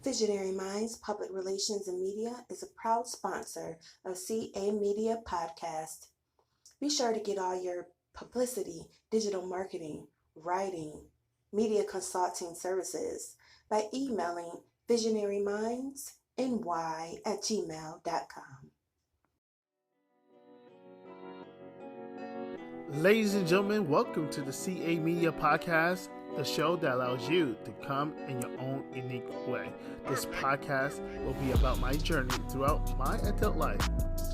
Visionary Minds Public Relations and Media is a proud sponsor of CA Media Podcast. Be sure to get all your publicity, digital marketing, writing, media consulting services by emailing visionarymindsny@gmail.com. Ladies and gentlemen, welcome to the CA Media Podcast, the show that allows you to come in your own unique way. This podcast will be about my journey throughout my adult life.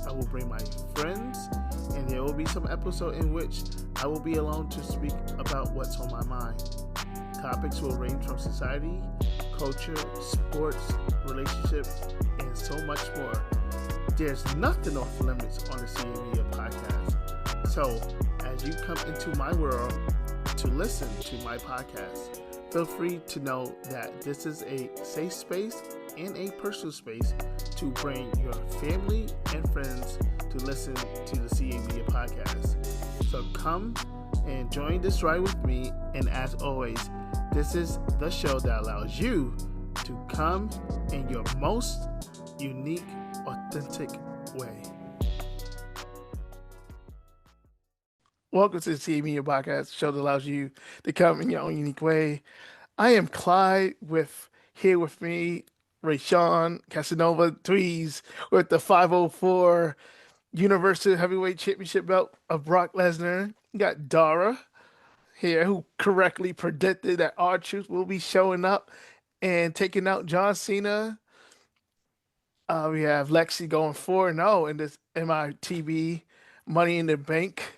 I will bring my friends, and there will be some episode in which I will be alone to speak about what's on my mind. Topics will range from society, culture, sports, relationships, and so much more. There's nothing off limits on the CA Media Podcast. So, as you come into my world to listen to my podcast, feel free to know that this is a safe space and a personal space to bring your family and friends to listen to the CA Media Podcast. So come and join this ride with me, and as always, this is the show that allows you to come in your most unique, authentic way. Welcome to the CA Media Podcast, show that allows you to come in your own unique way. I am Clyde, here with me, Roxanne, Casanova, Dweez, with the 504 Universal Heavyweight Championship belt of Brock Lesnar. You got Dara here, who correctly predicted that R-Truth will be showing up and taking out John Cena. We have Lexii going 4-0 in this MITB Money in the Bank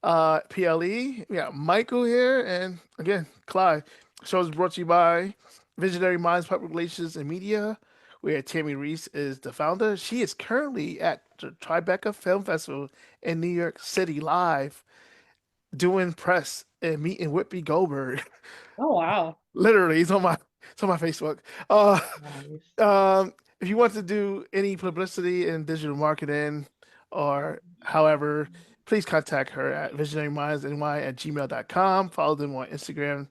PLE. We got Michael here, and again, Clyde. The show is brought to you by Visionary Minds Public Relations and Media, where Tammy Reese is the founder. She is currently at the Tribeca Film Festival in New York City live, doing press and meeting Whoopi Goldberg. Oh wow! Literally, it's on my Facebook. If you want to do any publicity in digital marketing or however, please contact her at visionarymindsny@gmail.com. Follow them on Instagram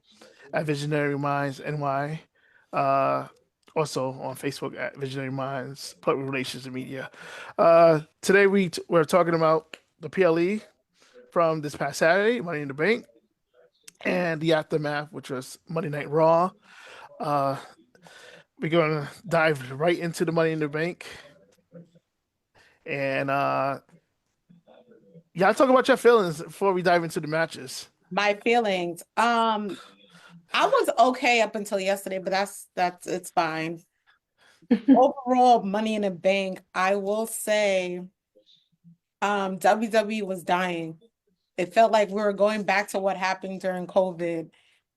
at visionarymindsny. Also on Facebook at Visionary Minds Public Relations and Media. Today we're talking about the PLE from this past Saturday, Money in the Bank, and the aftermath, which was Monday Night Raw. We're going to dive right into the Money in the Bank. And y'all talk about your feelings before we dive into the matches. My feelings. I was okay up until yesterday, but it's fine. Overall, Money in the Bank, I will say, WWE was dying. It felt like we were going back to what happened during COVID,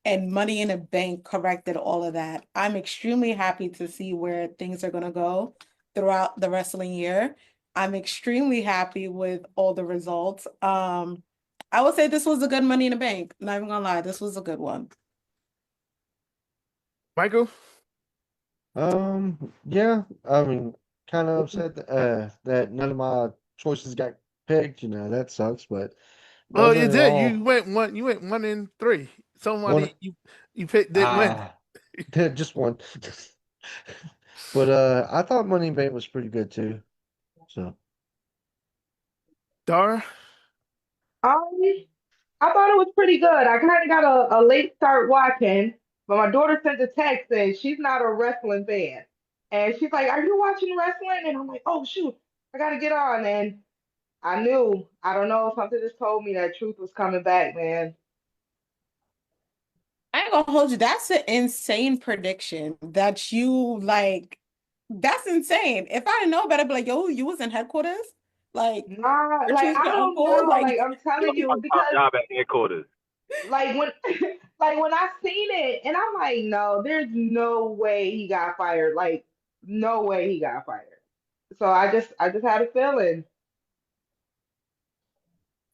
and Money in the Bank corrected all of that. I'm extremely happy to see where things are going to go throughout the wrestling year. I'm extremely happy with all the results. I would say this was a good Money in the Bank. Not even gonna lie, this was a good one. Michael? Yeah, I mean, kind of upset that none of my choices got picked. That sucks. But oh, you did. You went 1-3. Somebody you picked didn't win. Just one. But I thought Money in the Bank was pretty good too. So, Dara? I thought it was pretty good. I kind of got a late start watching, but my daughter sent a text and she's not a wrestling fan. And she's like, "Are you watching wrestling?" And I'm like, "Oh, shoot, I got to get on." And I knew, I don't know, something just told me that Truth was coming back, man. I ain't gonna hold you. That's an insane prediction that you like. That's insane. If I didn't know about it, I'd be like, "Yo, you was in headquarters?" Like, nah, like I don't know. Like I'm telling you, because job at headquarters. Like when, like when I seen it, and I'm like, no, there's no way he got fired. Like, no way he got fired. So I just had a feeling.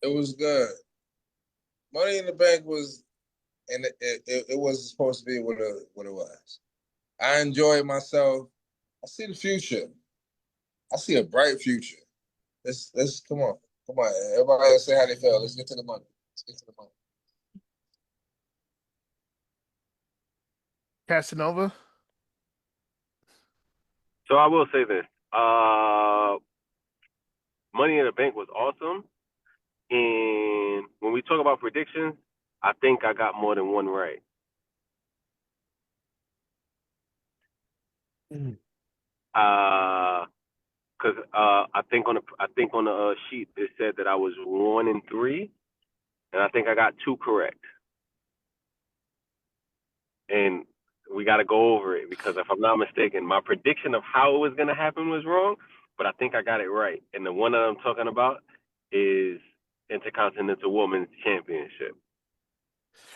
It was good. Money in the Bank was, and it wasn't supposed to be what it was. I enjoyed myself. I see the future. I see a bright future. Let's come on. Everybody else say how they feel. Let's get to the money. Casanova? So I will say this. Money in the Bank was awesome. And when we talk about predictions, I think I got more than one right. Because I think on the sheet it said that I was 1-3, and I think I got 2 correct. And we got to go over it because if I'm not mistaken, my prediction of how it was going to happen was wrong, but I think I got it right. And the one that I'm talking about is Intercontinental Women's Championship.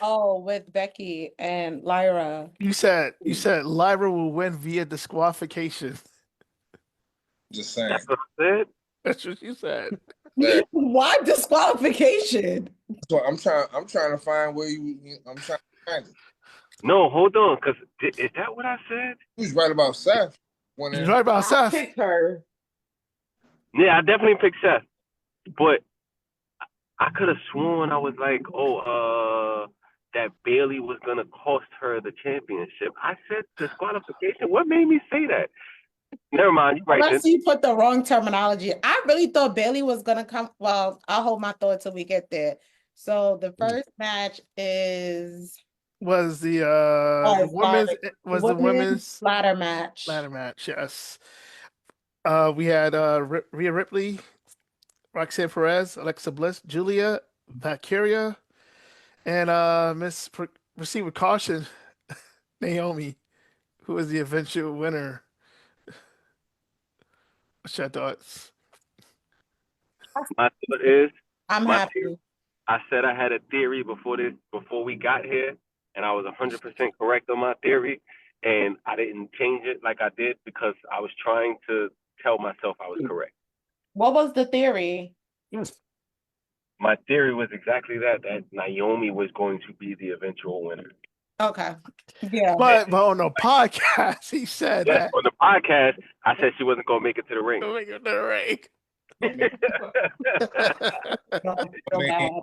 Oh, with Becky and Lyra. You said Lyra will win via disqualification. Just saying. That's what I said. That's what you said. Yeah. Why disqualification? So I'm trying to find where I'm trying to find it. No, hold on, because is that what I said? He was right about Seth. You're right about I Seth. picked her. Yeah, I definitely picked Seth, but I could have sworn I was like, that Bailey was gonna cost her the championship. I said disqualification. What made me say that? Never mind. You're right. Unless you put the wrong terminology. I really thought Bailey was gonna come. Well, I'll hold my thought till we get there. So the first match was the women's ladder match. Ladder match, yes. We had Rhea Ripley, Roxanne Perez, Alexa Bliss, Julia, Valkyria, and Proceed with Caution, Naomi, who was the eventual winner. What's your thoughts? My thought is I'm happy. I said I had a theory before we got here, and I was 100% correct on my theory, and I didn't change it like I did because I was trying to tell myself I was correct. What was the theory? My theory was exactly that Naomi was going to be the eventual winner. Okay. Yeah. But on the podcast, he said that. On the podcast, I said she wasn't going to make it to the ring.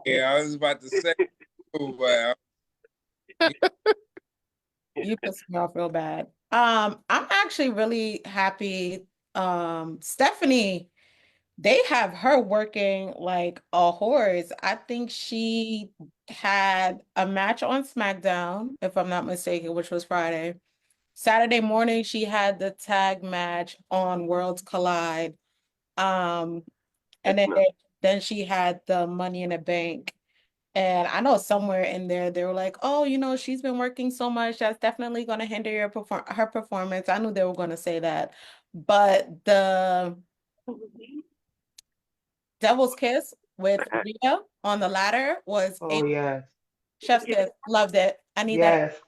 Yeah, I was about to say. You pissed me off real bad. I'm actually really happy. Stephanie, they have her working like a horse. I think she had a match on SmackDown, if I'm not mistaken, which was Friday. Saturday morning, she had the tag match on Worlds Collide. And then she had the Money in the Bank. And I know somewhere in there, they were like, oh, she's been working so much. That's definitely going to hinder her performance. I knew they were going to say that. But the Devil's Kiss with Rhea on the ladder was yes. Chef's kiss. Loved it. I need that.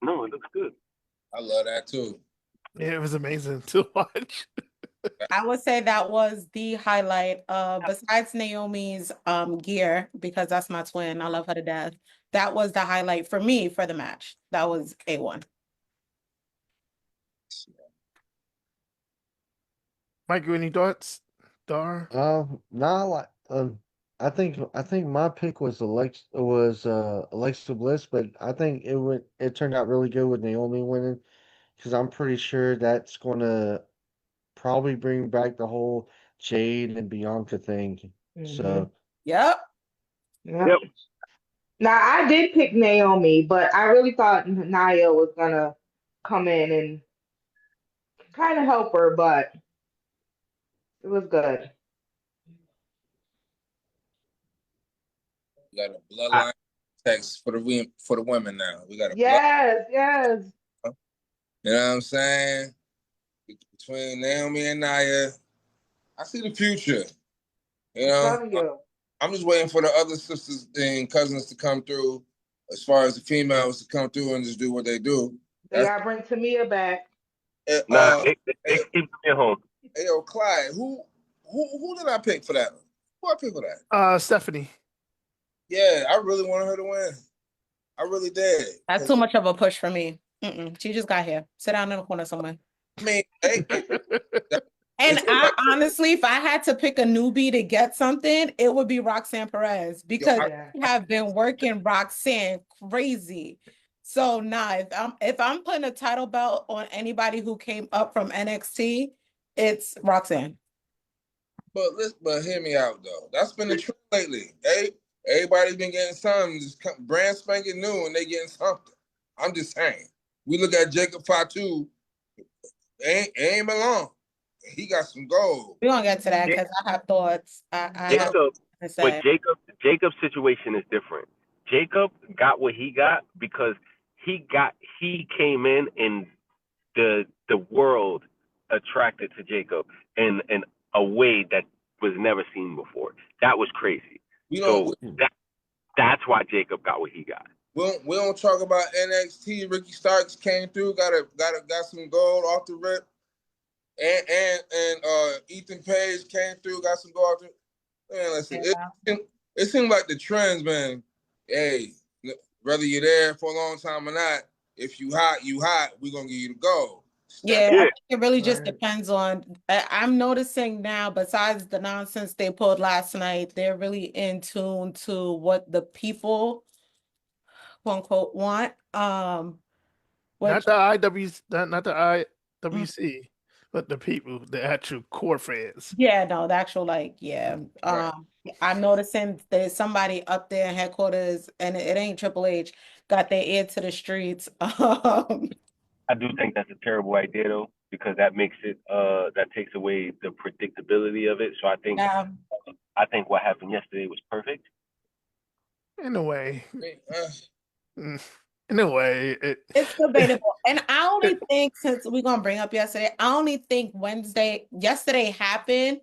No, it looks good. I love that too. Yeah, it was amazing to watch. I would say that was the highlight. Besides Naomi's gear, because that's my twin. I love her to death. That was the highlight for me for the match. That was A1. Mike, any thoughts? Dara? No, I think my pick was Alexa Bliss, but I think it turned out really good with Naomi winning because I'm pretty sure that's gonna probably bring back the whole Jade and Bianca thing. So Yep. Now I did pick Naomi, but I really thought Nia was gonna come in and kind of help her, but it was good. We got a bloodline text for the women now. We got a yes. You know what I'm saying? Between Naomi and Nia, I see the future. You know, I'm just waiting for the other sisters and cousins to come through. As far as the females to come through and just do what they do. They gotta bring Tamia back. Keep it home. Hey, yo, Clyde, who did I pick for that? Who I picked for that? Stephanie. Yeah, I really wanted her to win. I really did. That's too much of a push for me. She just got here. Sit down in the corner somewhere. I mean, hey. And I honestly, if I had to pick a newbie to get something, it would be Roxanne Perez because I have been working Roxanne crazy. So nah, if I'm putting a title belt on anybody who came up from NXT, it's Roxanne. But hear me out though. That's been the trend lately. Hey, everybody's been getting something, just brand spanking new, and they getting something. I'm just saying. We look at Jacob Fatu. Ain't been long. He got some gold. We're gonna get to that because I have thoughts. I have Jacob, to but say. Jacob's situation is different. Jacob got what he got because he came in and the world attracted to Jacob in a way that was never seen before. That was crazy. That's why Jacob got what he got. We don't talk about NXT. Ricky Starks came through, got some gold off the rip, and Ethan Page came through, got some gold off the. Man, listen, it seems like the trends, man. Hey, whether you're there for a long time or not, if you hot, we're gonna give you the gold. Yeah, I think it really just depends on. I'm noticing now, besides the nonsense they pulled last night, they're really in tune to what the people, quote unquote, want. Not the IWC, but the people, the actual core fans. Yeah, no, the actual Right. I'm noticing there's somebody up there in headquarters, and it ain't Triple H, got their ear to the streets. I do think that's a terrible idea though, because that makes it that takes away the predictability of it. So I think what happened yesterday was perfect. In a way. In a way, it's debatable. And I only think, since we're gonna bring up yesterday, I only think yesterday happened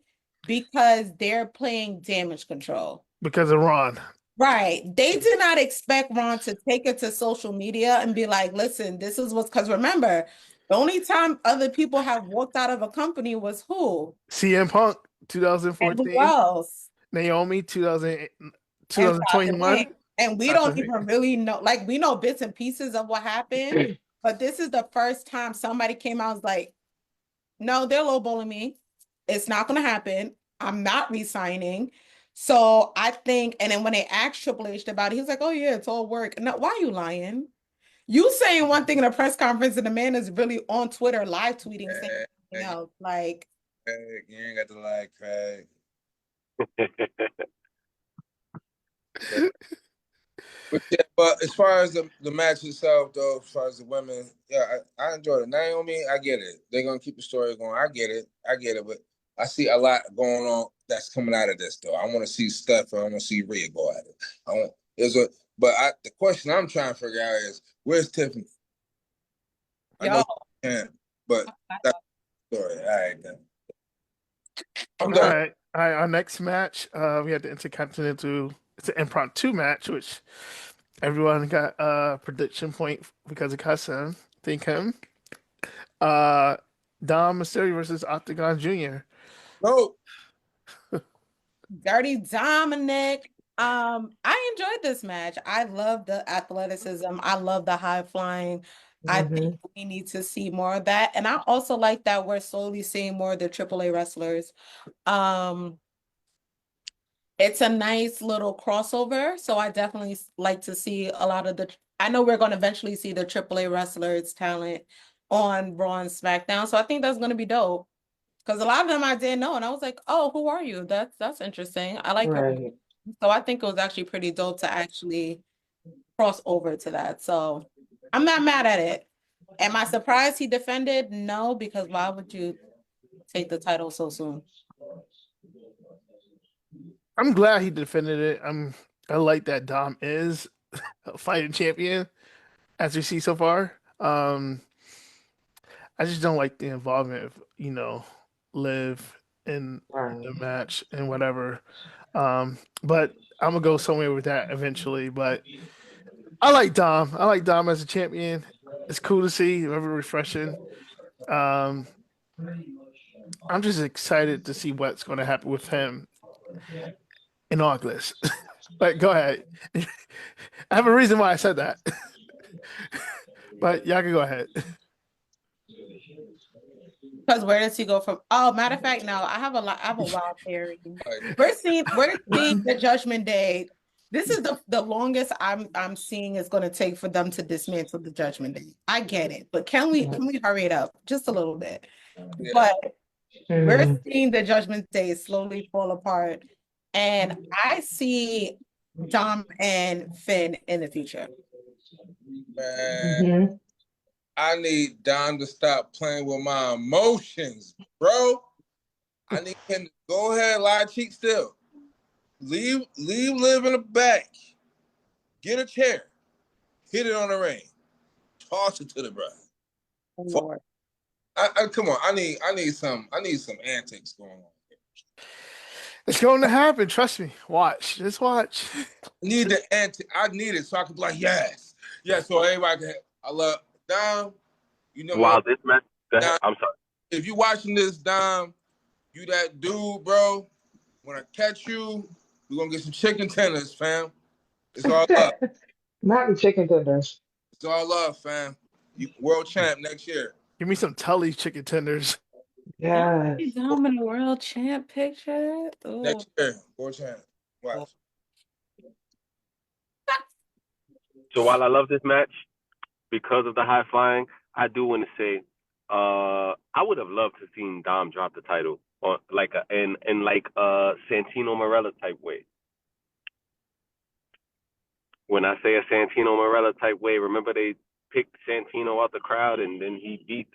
because they're playing damage control. Because of Ron. Right. They did not expect Ron to take it to social media and be like, listen, this is because remember, the only time other people have walked out of a company was who? CM Punk, 2014. And who else? Naomi, 2021. And we don't even really know, like, we know bits and pieces of what happened, but this is the first time somebody came out and was like, no, they're lowballing me. It's not going to happen. I'm not resigning. So I think, and then when they asked Triple H about it, he was like, oh yeah, it's all work. No, why are you lying? You saying one thing in a press conference and the man is really on Twitter live tweeting saying something else. Like, you ain't got to lie, Craig. But as far as the match itself, though, as far as the women, yeah, I enjoyed it. Naomi, I get it. They're gonna keep the story going. I get it. But I see a lot going on that's coming out of this, though. I want to see Steph. I want to see Rhea go at it. The question I'm trying to figure out is, where's Tiffany? I know she can, but that's the story. All right, then. All right. Our next match, we had the Intercontinental. It's an impromptu match, which everyone got a prediction point because of Cousin. Think him. Dom Mysterio versus Octagon Jr. No. Dirty Dominic. I enjoyed this match. I love the athleticism. I love the high flying. I think we need to see more of that. And I also like that we're slowly seeing more of the AAA wrestlers. It's a nice little crossover. So I definitely like to see a lot of I know we're going to eventually see the AAA wrestlers talent on Raw and SmackDown. So I think that's going to be dope. Because a lot of them I didn't know. And I was like, oh, who are you? That's interesting. I like it. So I think it was actually pretty dope to actually cross over to that. So I'm not mad at it. Am I surprised he defended? No, because why would you take the title so soon? I'm glad he defended it. I like that Dom is a fighting champion, as we see so far. I just don't like the involvement of, Liv in the match and whatever. But I'm gonna go somewhere with that eventually. But I like Dom. I like Dom as a champion. It's cool to see, very refreshing. I'm just excited to see what's going to happen with him in August. But go ahead. I have a reason why I said that. But y'all can go ahead. Because where does he go from? Oh, matter of fact, no, I have a wild theory. We're seeing the Judgment Day This is the longest I'm seeing is going to take for them to dismantle the Judgment Day. I get it, but can we hurry it up just a little bit? Yeah. But we're Mhm. seeing the Judgment Day slowly fall apart, and I see Dom and Finn in the future. Man, Mhm. I need Don to stop playing with my emotions, bro. I need him to go ahead, lie cheek still. Leave Liv in the back. Get a chair. Hit it on the ring. Toss it to the brother. Oh, Lord. Come on. I need some antics going on. It's going to happen. Trust me. Watch. Just watch. I need it so I can be like, yes. Yes, so everybody can I love Dom. You know Wow, what? this match. Go ahead. Dom, I'm sorry. if you watching this, Dom, you that dude, bro. When I catch you, we're gonna get some chicken tenders, fam. It's all love. Not the chicken tenders. It's all love, fam. You world champ next year. Give me some Tully chicken tenders. Yes. Dom in a world champ picture. Oh, Next year, world champ. Watch. So while I love this match because of the high flying, I do want to say, I would have loved to seen Dom drop the title on like in like Santino Marella type way. When I say a Santino Marella type way, remember they picked Santino out the crowd and then he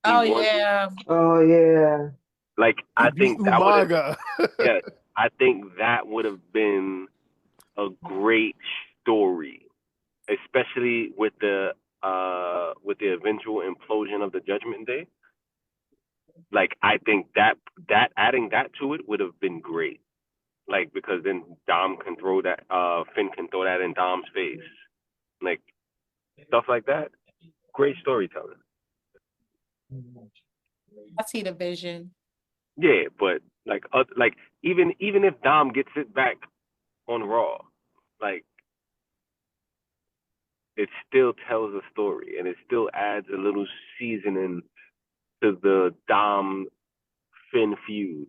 oh won. yeah. Oh yeah. Like He I beat think that would have, Umaga. yeah, I think that would have been a great story, especially with the eventual implosion of the Judgment Day. Like I think that adding that to it would have been great. Like because then Dom can throw that, Finn can throw that in Dom's face, like stuff like that. Great storytelling. I see the vision. Yeah, but like even if Dom gets it back on Raw, like it still tells a story and it still adds a little seasoning to the Dom Finn feud.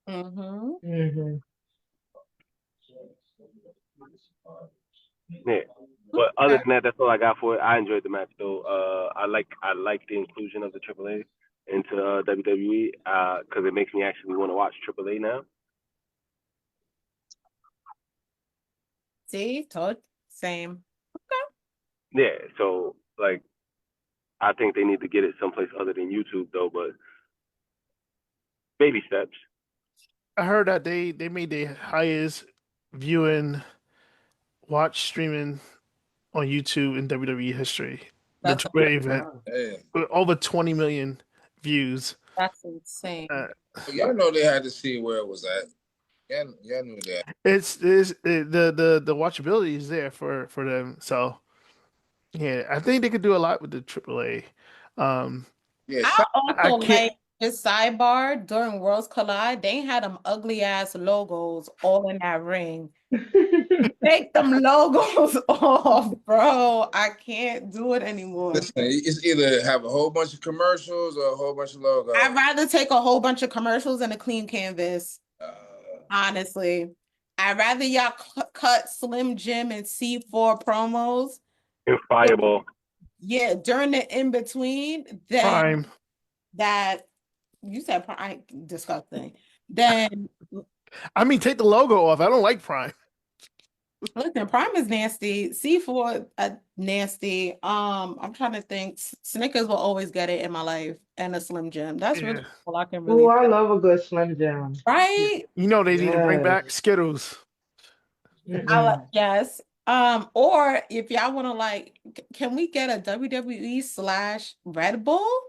Mm-hmm. Mhm. Yeah. But other than that, that's all I got for it. I enjoyed the match though. I like the inclusion of the AAA into WWE because it makes me actually want to watch AAA now. See, told same. Yeah, so like I think they need to get it someplace other than YouTube though, but baby steps. I heard that they made the highest viewing watch streaming on YouTube in WWE history. The That's AAA event Wow. Hey, with over 20 million views. that's insane. y'all know they had to see where it was at. Y'all knew that. The watchability is there for them. So yeah, I think they could do a lot with the AAA. Um, Yeah, I I also can't. like this sidebar during Worlds Collide. They had them ugly ass logos all in that ring. Take them logos off, bro. I can't do it anymore. listen, it's either have a whole bunch of commercials or a whole bunch of logos. I'd rather take a whole bunch of commercials and a clean canvas. Uh, Honestly, I'd rather y'all cut Slim Jim and C4 promos. And Fireball. Yeah, during the in between, then Prime. that you said Prime disgusting. Then I mean, take the logo off. I don't like Prime. listen, Prime is nasty. C4 nasty. I'm trying to think. Snickers will always get it in my life, and a Slim Jim. That's really Yeah. all I can Oh, really. I love a good Slim Jim. Right? You know they need to bring back Yes. Skittles. Yes. Or if y'all want to like, can we get a WWE/Red Bull?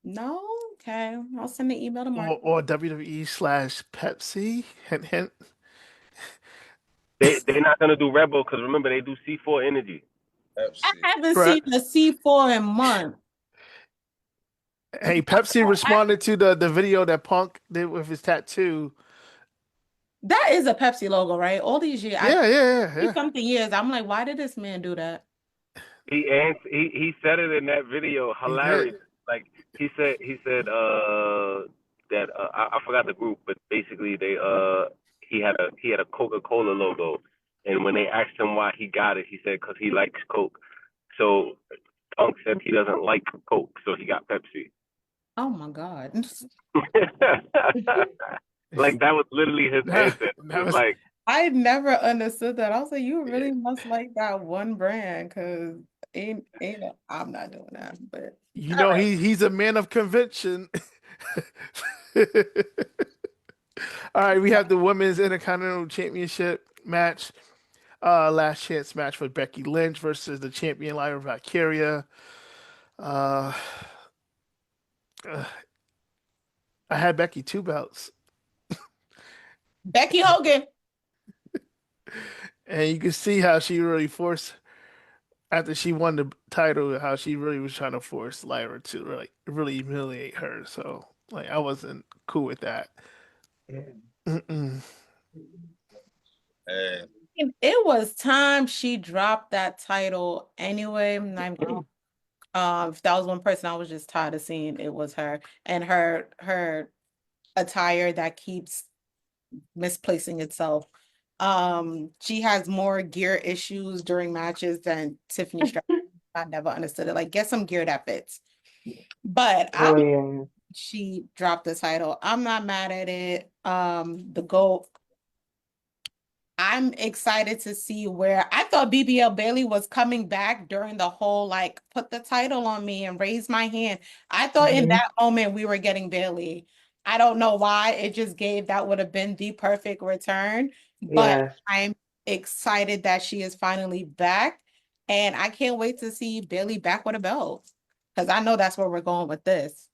No? Okay. I'll send an email to Mark. Or WWE/Pepsi. Hint, hint. They're not gonna do Rebel because remember they do C4 Energy. I haven't Correct. seen the C4 in months. Hey, Pepsi responded to the video that Punk did with his tattoo. That is a Pepsi logo, right? All these years, Yeah. something years. I'm like, why did this man do that? He said it in that video. He Hilarious. did. Like he said that I forgot the group, but basically he had a Coca-Cola logo And when they asked him why he got it, he said because he likes Coke. So Punk said he doesn't like Coke, so he got Pepsi. Oh my God. Like that was literally his answer. It was like, I never understood that. I was like, you really must like that one brand, because I'm not doing that. But you know, he's a man of convention. All right, we have the Women's Intercontinental Championship match. Last chance match for Becky Lynch versus the champion Lyra Valkyria. I had Becky 2 belts. Becky Hogan. And you can see how she really forced, after she won the title, how she really was trying to force Lyra to really humiliate her. So, like, I wasn't cool with that. Mm-mm. It was time she dropped that title anyway. If that was one person I was just tired of seeing, it was her. And her attire that keeps misplacing itself. She has more gear issues during matches than Tiffany Stratton. I never understood it. Like, get some gear that fits. But she dropped the title. I'm not mad at it. The GOAT. I'm excited to see where I thought BBL Bailey was coming back during the whole like put the title on me and raise my hand. I thought in that moment we were getting Bailey. I don't know why. It just gave that would have been the perfect return. But I'm excited that she is finally back. And I can't wait to see Bailey back with a belt. Because I know that's where we're going with this.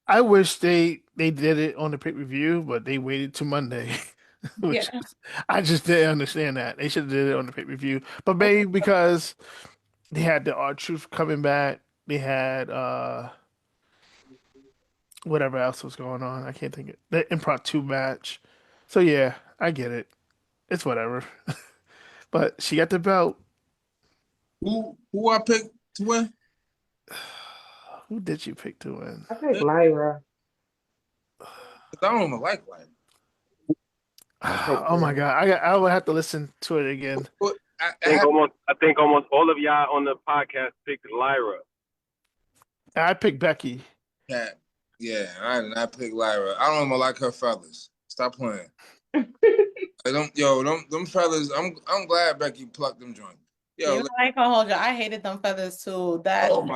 I wish they did it on the pay-per-view, but they waited to Monday. I just didn't understand that. They should have did it on the pay-per-view. But maybe because they had the R-Truth coming back, they had whatever else was going on. I can't think of the impromptu match. So yeah, I get it. It's whatever. But she got the belt. Who I picked to win? Who did you pick to win? I picked Lyra. I don't even like Lyra. Oh my God. I would have to listen to it again. I think almost all of y'all on the podcast picked Lyra. I picked Becky. Yeah, I did not pick Lyra. I don't even like her feathers. Stop playing. Them feathers. I'm glad Becky plucked them joints. Yo, I ain't gonna hold you. I hated them feathers too. That whole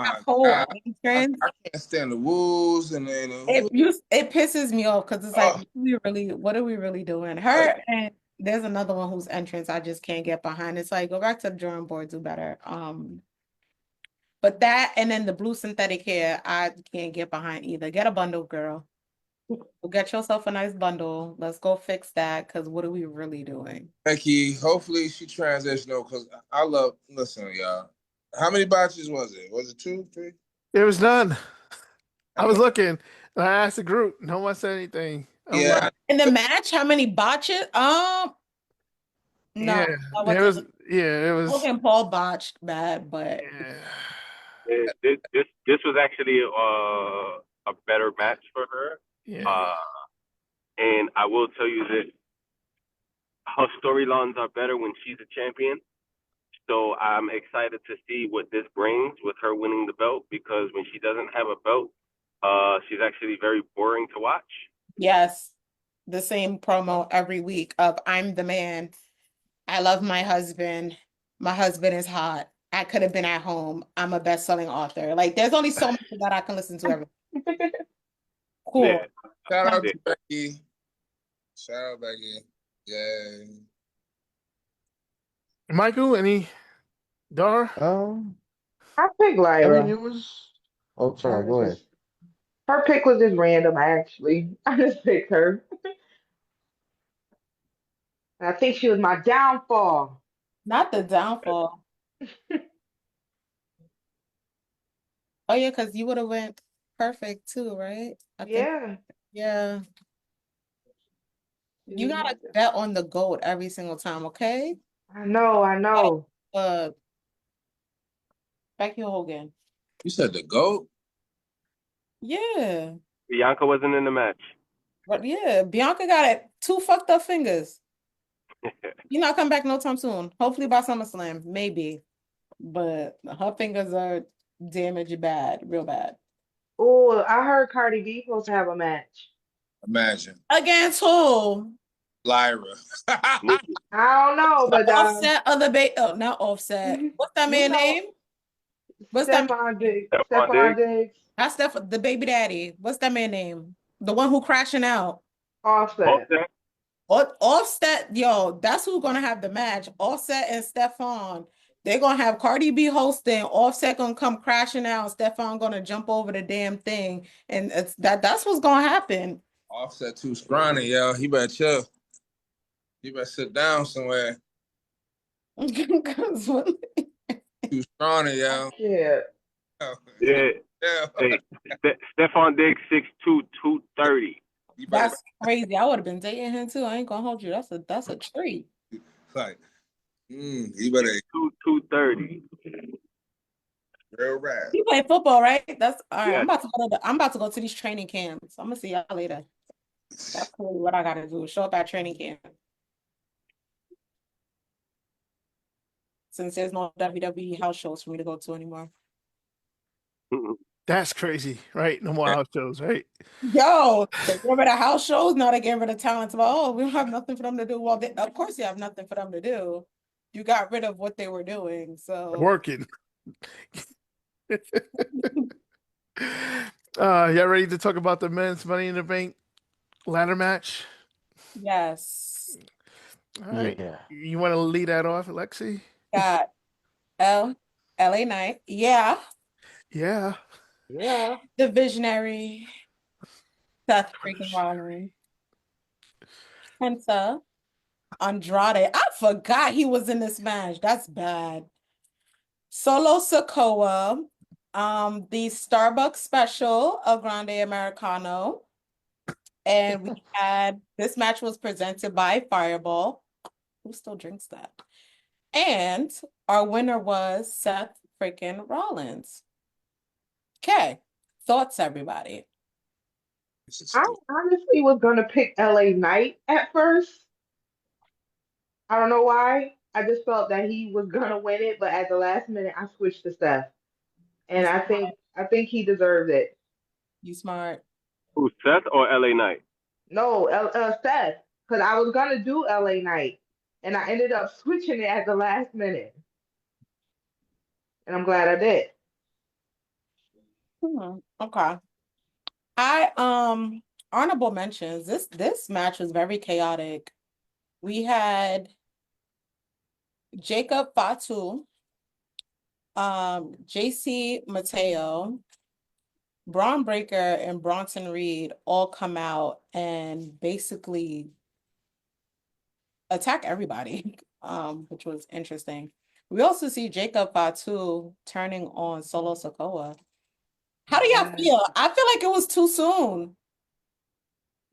God. I can't stand the wolves and then it pisses me off because it's like, what are we really doing? Her and there's another one whose entrance I just can't get behind. It's like, go back to the drawing board, do better. But that and then the blue synthetic hair, I can't get behind either. Get a bundle, girl. Get yourself a nice bundle. Let's go fix that, because what are we really doing? Becky, hopefully she transitional, because listen, y'all. How many botches was it? Was it 2, 3? There was none. I was looking and I asked the group. No one said anything. In the match, how many botches? No. There was. Logan Paul botched bad, but this was actually a better match for her. Yeah. And I will tell you that her storylines are better when she's a champion. So I'm excited to see what this brings with her winning the belt, because when she doesn't have a belt, she's actually very boring to watch. Yes. The same promo every week of I'm the man. I love my husband. My husband is hot. I could have been at home. I'm a best-selling author. Like, there's only so much that I can listen to every week. Cool. Yeah. Shout out to Becky. Yay. Michael, any Dara? I picked Lyra. I mean, it was. Oh, sorry. Go ahead. Her pick was just random, actually. I just picked her. I think she was my downfall. Not the downfall. Oh yeah, because you would have went perfect too, right? I think. Yeah. You gotta bet on the GOAT every single time, okay? I know. Becky Hogan. You said the GOAT? Yeah. Bianca wasn't in the match. But yeah, Bianca got 2 fucked up fingers. You're not coming back no time soon. Hopefully by SummerSlam, maybe. But her fingers are damaged bad, real bad. Oh, I heard Cardi B supposed to have a match. Imagine. Against who? Lyra. Nikki. I don't know, but Offset of the not Offset. What's that you man know, name? What's that? Stephon Stephon Diggs. Diggs, That's the baby daddy. What's that man name? The one who crashing out. Offset. Offset. Offset, yo, that's who's gonna have the match. Offset and Stephon. They're gonna have Cardi B hosting. Offset gonna come crashing out. Stephon gonna jump over the damn thing, and that's what's gonna happen. Offset too scrawny, yo. He better chill. He better sit down somewhere. Too scrawny, yo. Yeah. Yeah. Yeah. Hey, Stephon Diggs 6'2", 230. You better That's crazy. I would have been dating him too. I ain't gonna hold you. That's a treat. like, he better 6'2", 230. real rap. You play football, right? That's all right. Yeah. I'm about to go to these training camps. I'm gonna see y'all later. That's clearly what I gotta do. Show up at training camp. Since there's no WWE house shows for me to go to anymore. That's crazy, right? No more house shows, right? Yo, they get rid of house shows. Now they get rid of talents. About, oh, we don't have nothing for them to do. Well, of course you have nothing for them to do. You got rid of what they were doing. So Working. Y'all ready to talk about the men's Money in the Bank ladder match? yes. All right. Yeah. You want to lead that off, Lexii? Got LA Knight. Yeah. Yeah. Yeah. The visionary. Seth freaking Rollins. Penta. Andrade. I forgot he was in this match. That's bad. Solo Sokoa. The Starbucks special of Grande Americano. And we had this match was presented by Fireball. Who still drinks that? And our winner was Seth freaking Rollins. Okay. Thoughts, everybody? I honestly was gonna pick LA Knight at first. I don't know why. I just felt that he was gonna win it, but at the last minute I switched to Seth. And I think he deserved it. You smart. Who, Seth or LA Knight? No, Seth, because I was gonna do LA Knight, and I ended up switching it at the last minute, and I'm glad I did. Okay. I honorable mentions. This match was very chaotic. We had Jacob Fatu, JC Mateo, Braun Breaker, and Bronson Reed all come out and basically attack everybody, which was interesting. We also see Jacob Fatu turning on Solo Sokoa. How do y'all feel? I feel like it was too soon.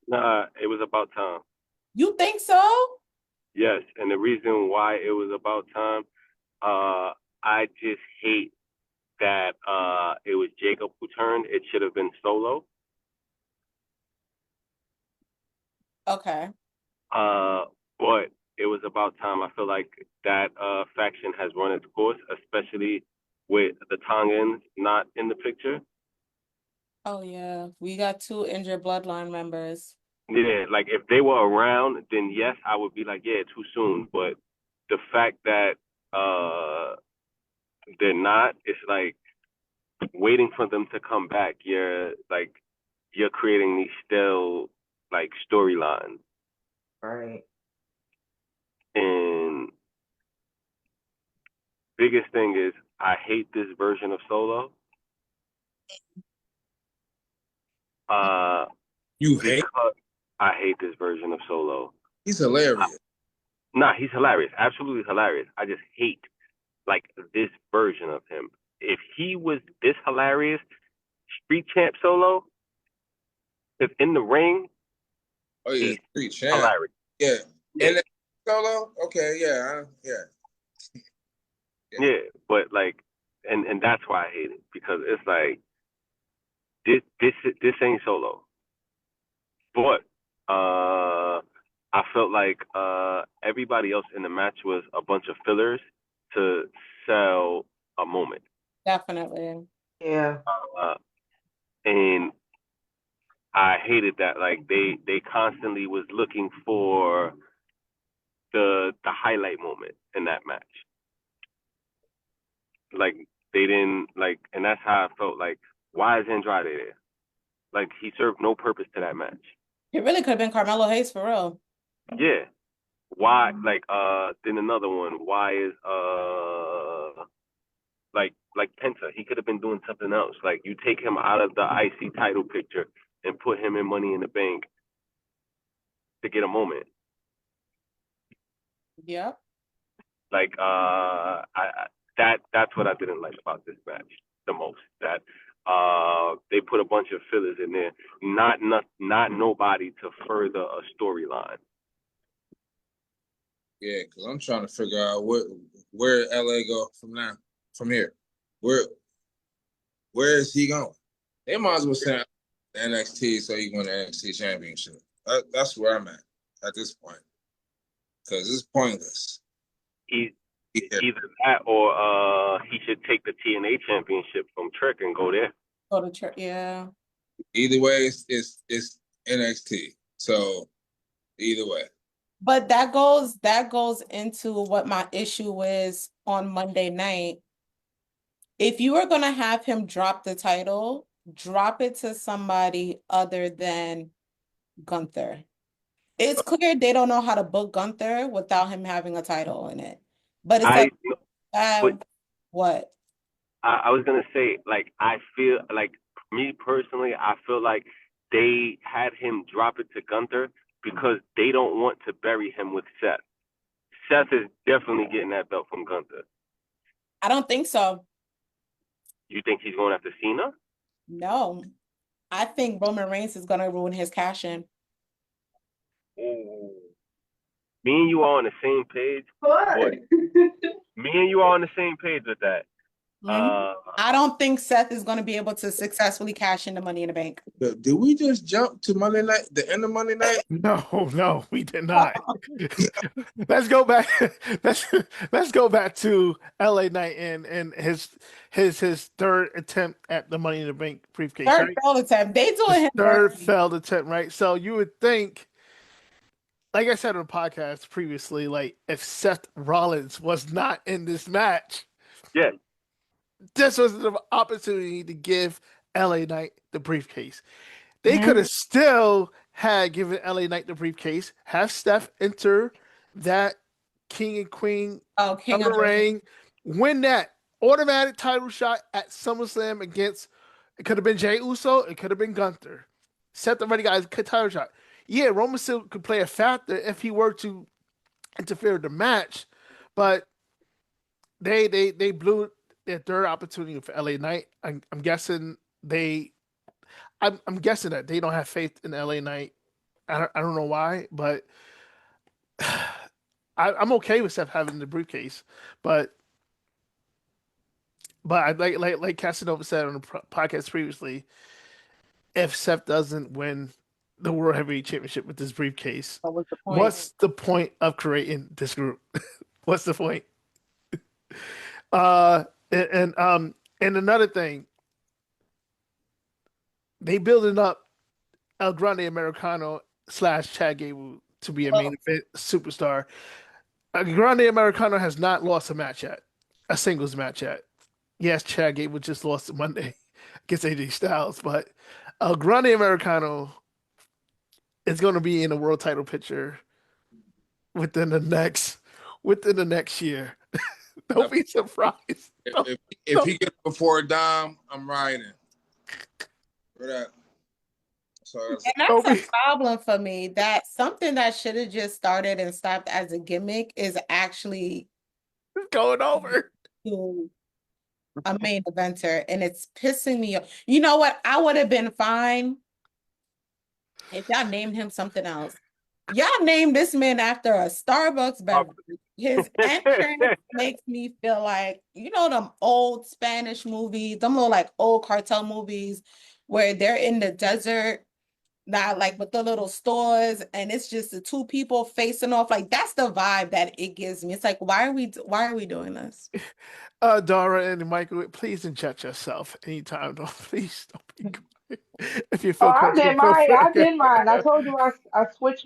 Nah, it was about time. You think so? Yes, and the reason why it was about time, I just hate that it was Jacob who turned. It should have been Solo. Okay. But it was about time. I feel like that faction has run its course, especially with the Tongans not in the picture. Oh yeah, we got 2 injured bloodline members. Yeah, like if they were around, then yes, I would be like, yeah, too soon. But the fact that they're not, it's like waiting for them to come back. You're creating these still like storylines. Right. And biggest thing is I hate this version of Solo. You hate? I hate this version of Solo. He's hilarious. Nah, he's hilarious. Absolutely hilarious. I just hate like this version of him. If he was this hilarious, Street Champ Solo, if in the ring, Oh yeah, he's Street Champ. hilarious. Yeah. Yeah. And then Solo? Okay, yeah. Yeah, but like, and that's why I hate it, because it's like this ain't Solo. But I I felt like everybody else in the match was a bunch of fillers to sell a moment. Definitely. Yeah. And I hated that. Like they constantly was looking for the highlight moment in that match. Like they didn't like, and that's how I felt. Like, why is Andrade there? Like he served no purpose to that match. It really could have been Carmelo Hayes for real. Yeah. Why? Like then another one. Why is like Penta? He could have been doing something else. Like you take him out of the IC title picture and put him in Money in the Bank to get a moment. Yep. Like that's what I didn't like about this match the most. That they put a bunch of fillers in there, not nobody to further a storyline. Yeah, because I'm trying to figure out where LA go from here. Where is he going? They might as well send NXT so he win the NXT championship. That's where I'm at this point. Because it's pointless. Either that or he should take the TNA championship from Trick and go there. Go to church, yeah. Either way, it's NXT. So either way. But that goes into what my issue is on Monday night. If you are gonna have him drop the title, drop it to somebody other than Gunther. It's clear they don't know how to book Gunther without him having a title in it. But it's what? I was gonna say, like, I feel like me personally, I feel like they had him drop it to Gunther because they don't want to bury him with Seth. Seth is definitely getting that belt from Gunther. I don't think so. You think he's going after Cena? No. I think Roman Reigns is gonna ruin his cash in. Ooh. Me and you are on the same page. What? Me and you are on the same page with that. I don't think Seth is going to be able to successfully cash in the Money in the Bank. Did we just jump to Monday night? The end of Monday night? No, we did not. Let's go back. Let's go back to LA Knight and his third attempt at the Money in the Bank briefcase. Third failed attempt. They doing him third dirty. failed attempt, right? So you would think, like I said on the podcast previously, like if Seth Rollins was not in this match, yeah, this was the opportunity to give LA Knight the briefcase. They could have still had given LA Knight the briefcase, have Steph enter that King and Queen of the ring, win that automatic title shot at SummerSlam against, it could have been Jey Uso, it could have been Gunther. Seth already got his title shot. Yeah, Roman still could play a factor if he were to interfere with the match, but they blew their third opportunity for LA Knight. I'm guessing I'm guessing that they don't have faith in LA Knight. I don't know why, but I'm okay with Seth having the briefcase. But I like Casanova said on the podcast previously, if Seth doesn't win the World Heavyweight Championship with this briefcase, what's the point of creating this group? What's the point? And another thing, they building up El Grande Americano / Chad Gable to be a main event superstar. El Grande Americano has not lost a match yet, a singles match yet. Yes, Chad Gable just lost Monday against AJ Styles, but El Grande Americano is going to be in a world title picture within the next year. Don't be surprised. If he gets before Dom, I'm riding. For that. And that's a problem for me. That something that should have just started and stopped as a gimmick is actually going over to a main eventer, and it's pissing me off. You know what? I would have been fine if y'all named him something else. Y'all named this man after a Starbucks beverage. His entrance makes me feel like, you know, them old Spanish movies, them little like old cartel movies where they're in the desert Not like with the little stores, and it's just the two people facing off. Like that's the vibe that it gives me. It's like, why are we doing this? Dara and Michael, please inject yourself anytime. Don't please don't be quiet. If you Oh, feel comfortable, feel I free. did mine. I told you I switched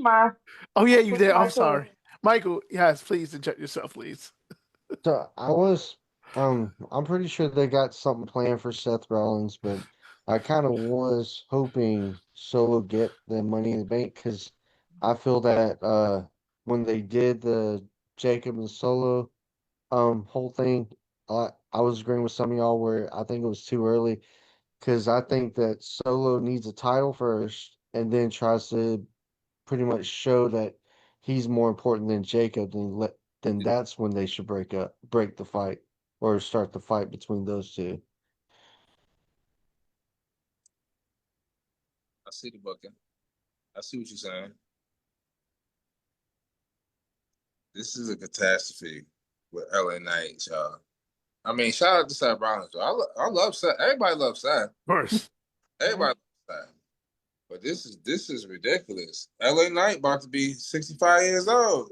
Oh yeah, I you switched did. my I'm choice. sorry, Michael. Yes, please inject yourself, please. So I'm pretty sure they got something planned for Seth Rollins, but I kind of was hoping Solo get the Money in the Bank because I feel that when they did the Jacob and Solo whole thing, I was agreeing with some of y'all where I think it was too early because I think that Solo needs a title first and then tries to pretty much show that he's more important than Jacob, then that's when they should break the fight, or start the fight between those two. I see the booking. I see what you're saying. This is a catastrophe with LA Knight, y'all. I mean, shout out to Seth Rollins. I love Seth. Everybody loves Seth. Of course. Everybody loves Seth. But this is ridiculous. LA Knight about to be 65 years old.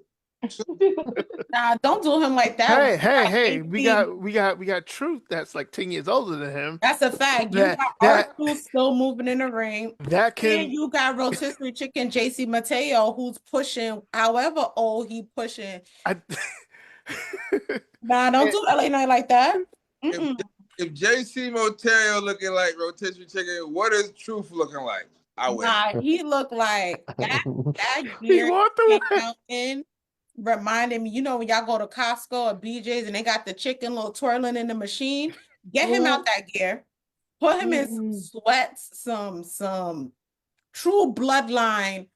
Nah, don't do him like that. Hey! We AC. got Truth that's like 10 years older than him. That's a fact. You That got that R2 still moving in the ring. that And can. you got rotisserie chicken JC Mateo, who's pushing however old he pushing. I, Nah, don't do LA Night like that. If, Mm-mm. if JC Motello looking like rotisserie chicken, what is Truth looking like? I win. Nah, he looked like that he gear walked came away. out in reminded me, you know, when y'all go to Costco or BJ's and they got the chicken little twirling in the machine, get him out that gear, put him in some Mm-mm. sweats, some true bloodline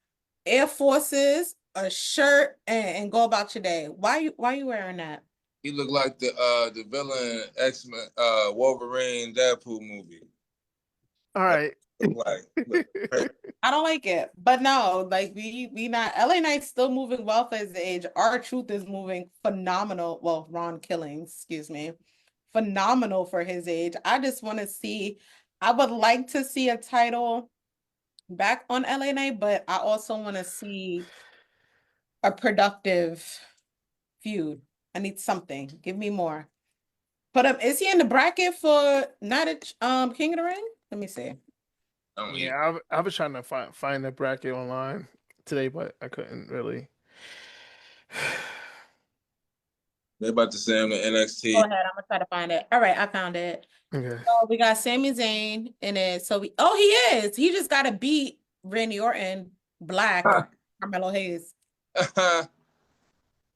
Air Forces, a shirt, and go about your day. Why you wearing that? He looked like the villain X-Men Wolverine Deadpool movie. All right. Look, I don't like it. But no, like we not LA Knight's still moving well for his age. R-Truth is moving phenomenal. Well, Ron Killings, excuse me. Phenomenal for his age. I just want to see, I would like to see a title back on LA Knight, but I also want to see a productive feud. I need something. Give me more. Is he in the bracket for Night at King of the Ring? Let me see. Yeah, I was trying to find a bracket online today, but I couldn't really. They about to send him to NXT. Go ahead, I'm gonna try to find it. All right, I found it. Okay. So we got Sami Zayn in it. He is. He just gotta beat Randy Orton, Black, Carmelo Hayes.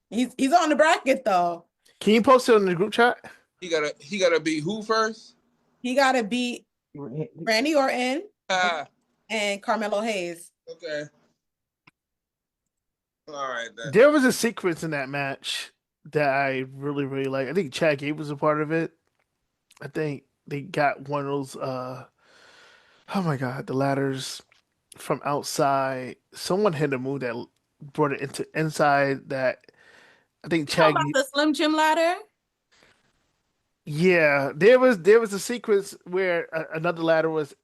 He's on the bracket though. Can you post it in the group chat? He gotta beat who first? He gotta beat Randy Orton Ah, and Carmelo Hayes. okay. All right. Then. There was a sequence in that match that I really, really like. I think Chad Gable was a part of it. I think they got one of those oh my god, the ladders from outside. Someone hit a move that brought it into inside that I think How Chad about the Slim Jim ladder? Yeah, there was a sequence where another ladder was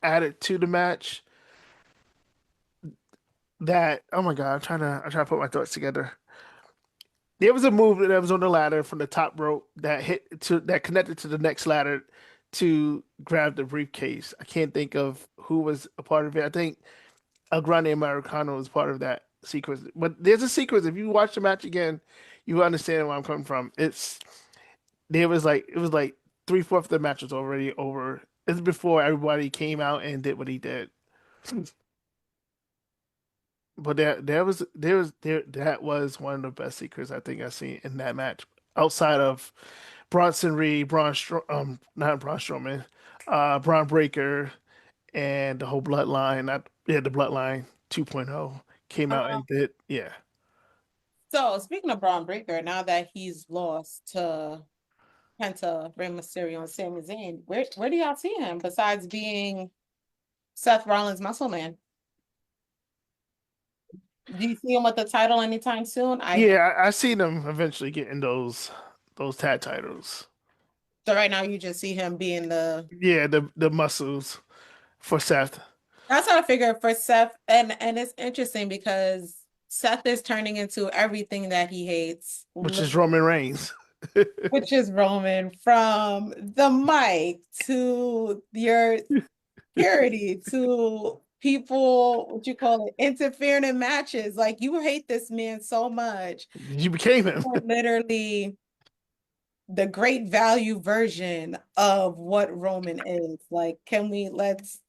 added to the match that oh my god, I'm trying to put my thoughts together. There was a move that was on the ladder from the top rope that connected to the next ladder to grab the briefcase. I can't think of who was a part of it. I think El Grande Americano was part of that sequence. But there's a sequence. If you watch the match again, you understand where I'm coming from. It was like 3/4 of the match was already over. It's before everybody came out and did what he did. But that was one of the best secrets I think I've seen in that match. Outside of Bronson Reed, not Braun Strowman, Braun Breaker, and the whole bloodline, the bloodline 2.0 came out and did, yeah. So speaking of Braun Breaker, now that he's lost to Penta, Rey Mysterio, and Sami Zayn, where do y'all see him besides being Seth Rollins' muscle man? Do you see him with the title anytime soon? Yeah, I see them eventually getting those tag titles. So right now you just see him being the. Yeah, the muscles for Seth, That's how I figure for Seth, and it's interesting because Seth is turning into everything that he hates, which is Roman Reigns. which is Roman, from the mic to your security to people, what you call it, interfering in matches. Like you hate this man so much. You became him. Literally the great value version of what Roman is. Like, can we let's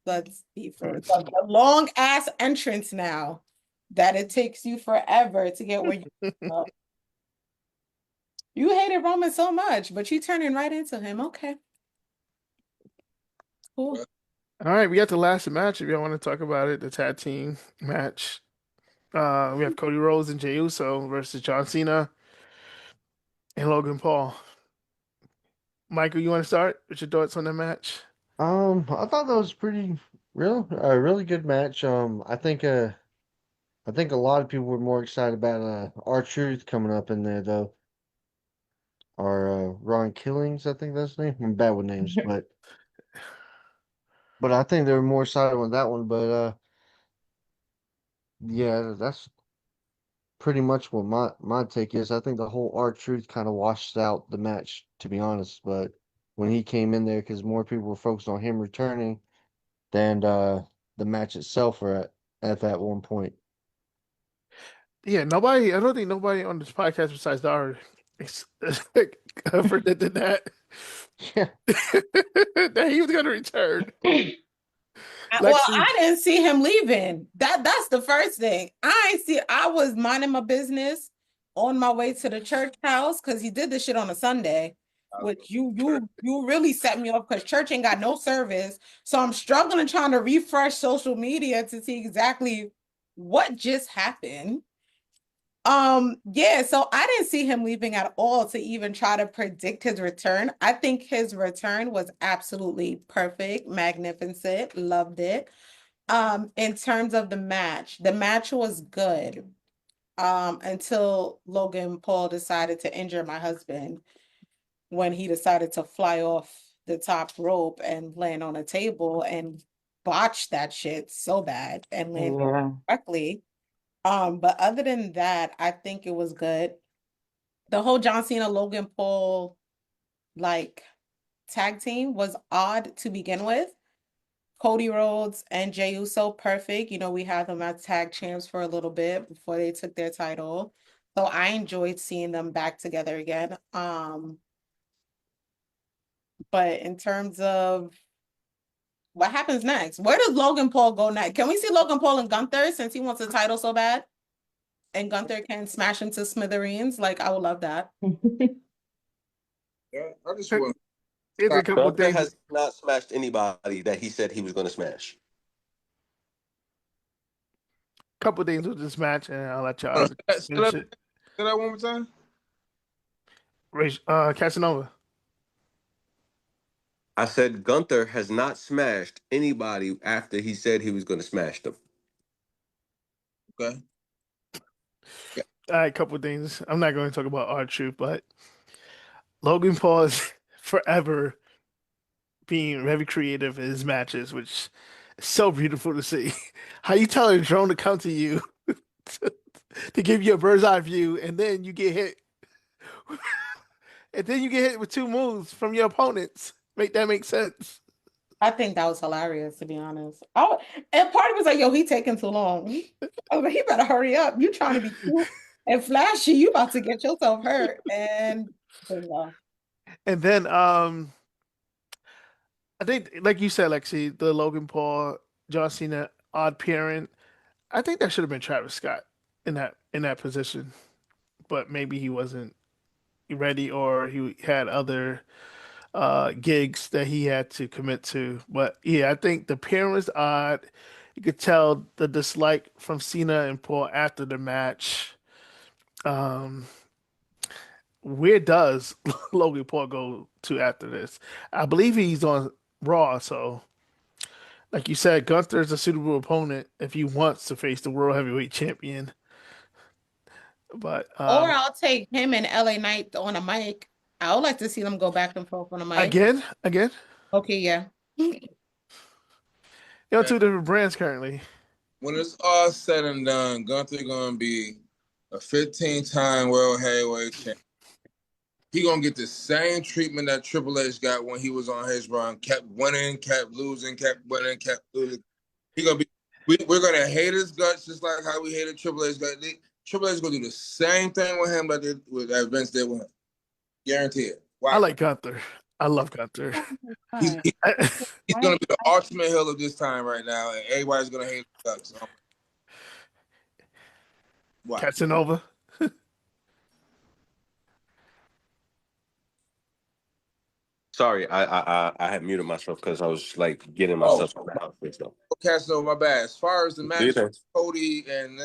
be for the long ass entrance now that it takes you forever to get where you go. You hated Roman so much, but you turning right into him. Okay. Cool. All right, we got the last match. If y'all want to talk about it, the tag team match. We have Cody Rhodes and Jey Uso versus John Cena and Logan Paul. Michael, you want to start? What's your thoughts on the match? I thought that was a really good match. I think a lot of people were more excited about R-Truth coming up in there though. Or Ron Killings, I think that's his name. I'm bad with names, but I think they were more excited on that one. But yeah, that's pretty much what my take is. I think the whole R-Truth kind of washed out the match, to be honest. But when he came in there, because more people were focused on him returning than the match itself or at that one point. Yeah, nobody. I don't think nobody on this podcast besides Dara predicted that Yeah. that he was going to return. Well, Lexii, I didn't see him leaving. That's the first thing. I was minding my business on my way to the church house because he did this shit on a Sunday, which you really set me off because church ain't got no service. So I'm struggling trying to refresh social media to see exactly what just happened. Yeah, so I didn't see him leaving at all to even try to predict his return. I think his return was absolutely perfect, magnificent, loved it. In terms of the match was good. Until Logan Paul decided to injure my husband when he decided to fly off the top rope and land on a table and botch that shit so bad and land correctly. But other than that, I think it was good. The whole John Cena Logan Paul like tag team was odd to begin with. Cody Rhodes and Jey Uso, perfect. You know, we had them as tag champs for a little bit before they took their title. So I enjoyed seeing them back together again. But in terms of what happens next, where does Logan Paul go next? Can we see Logan Paul and Gunther since he wants a title so bad? And Gunther can smash into smithereens. Like, I would love that. Yeah, I just want. here's a couple Gunther things. has not smashed anybody that he said he was going to smash. Couple things with this match, and I'll let y'all finish it. Say that one more time. Casanova. I said Gunther has not smashed anybody after he said he was going to smash them. Okay. All right, couple things. I'm not going to talk about R-Truth, but Logan Paul is forever being very creative in his matches, which is so beautiful to see. How you tell a drone to come to you to give you a bird's eye view, and then you get hit, and then you get hit with two moves from your opponents. Make that make sense? I think that was hilarious, to be honest. And part of it was like, yo, he taking too long. I was like, he better hurry up. You trying to be cute and flashy, you about to get yourself hurt. And And then I think, like you said, Lexi, the Logan Paul, John Cena odd pairing. I think that should have been Travis Scott in that position, but maybe he wasn't ready or he had other gigs that he had to commit to. But yeah, I think the pairing was odd. You could tell the dislike from Cena and Paul after the match. Um, where does Logan Paul go to after this? I believe he's on Raw, so like you said, Gunther is a suitable opponent if he wants to face the World Heavyweight Champion. But or I'll take him and LA Knight on a mic. I would like to see them go back and forth on the mic. Again. Okay, yeah. You're on two different brands currently. When it's all said and done, Gunther gonna be a 15-time world heavyweight champion. He gonna get the same treatment that Triple H got when he was on his run. Kept winning, kept losing, kept winning, kept losing. He gonna be. We're gonna hate his guts just like how we hated Triple H. Triple H gonna do the same thing with him that Vince did with him. Guarantee it. I like Gunther. I love Gunther. He's gonna be the ultimate heel of this time right now, and everybody's gonna hate his guts. Casanova. Sorry, I had muted myself because I was like getting myself out of stuff. Casanova, my bad. As far as the match, Cody and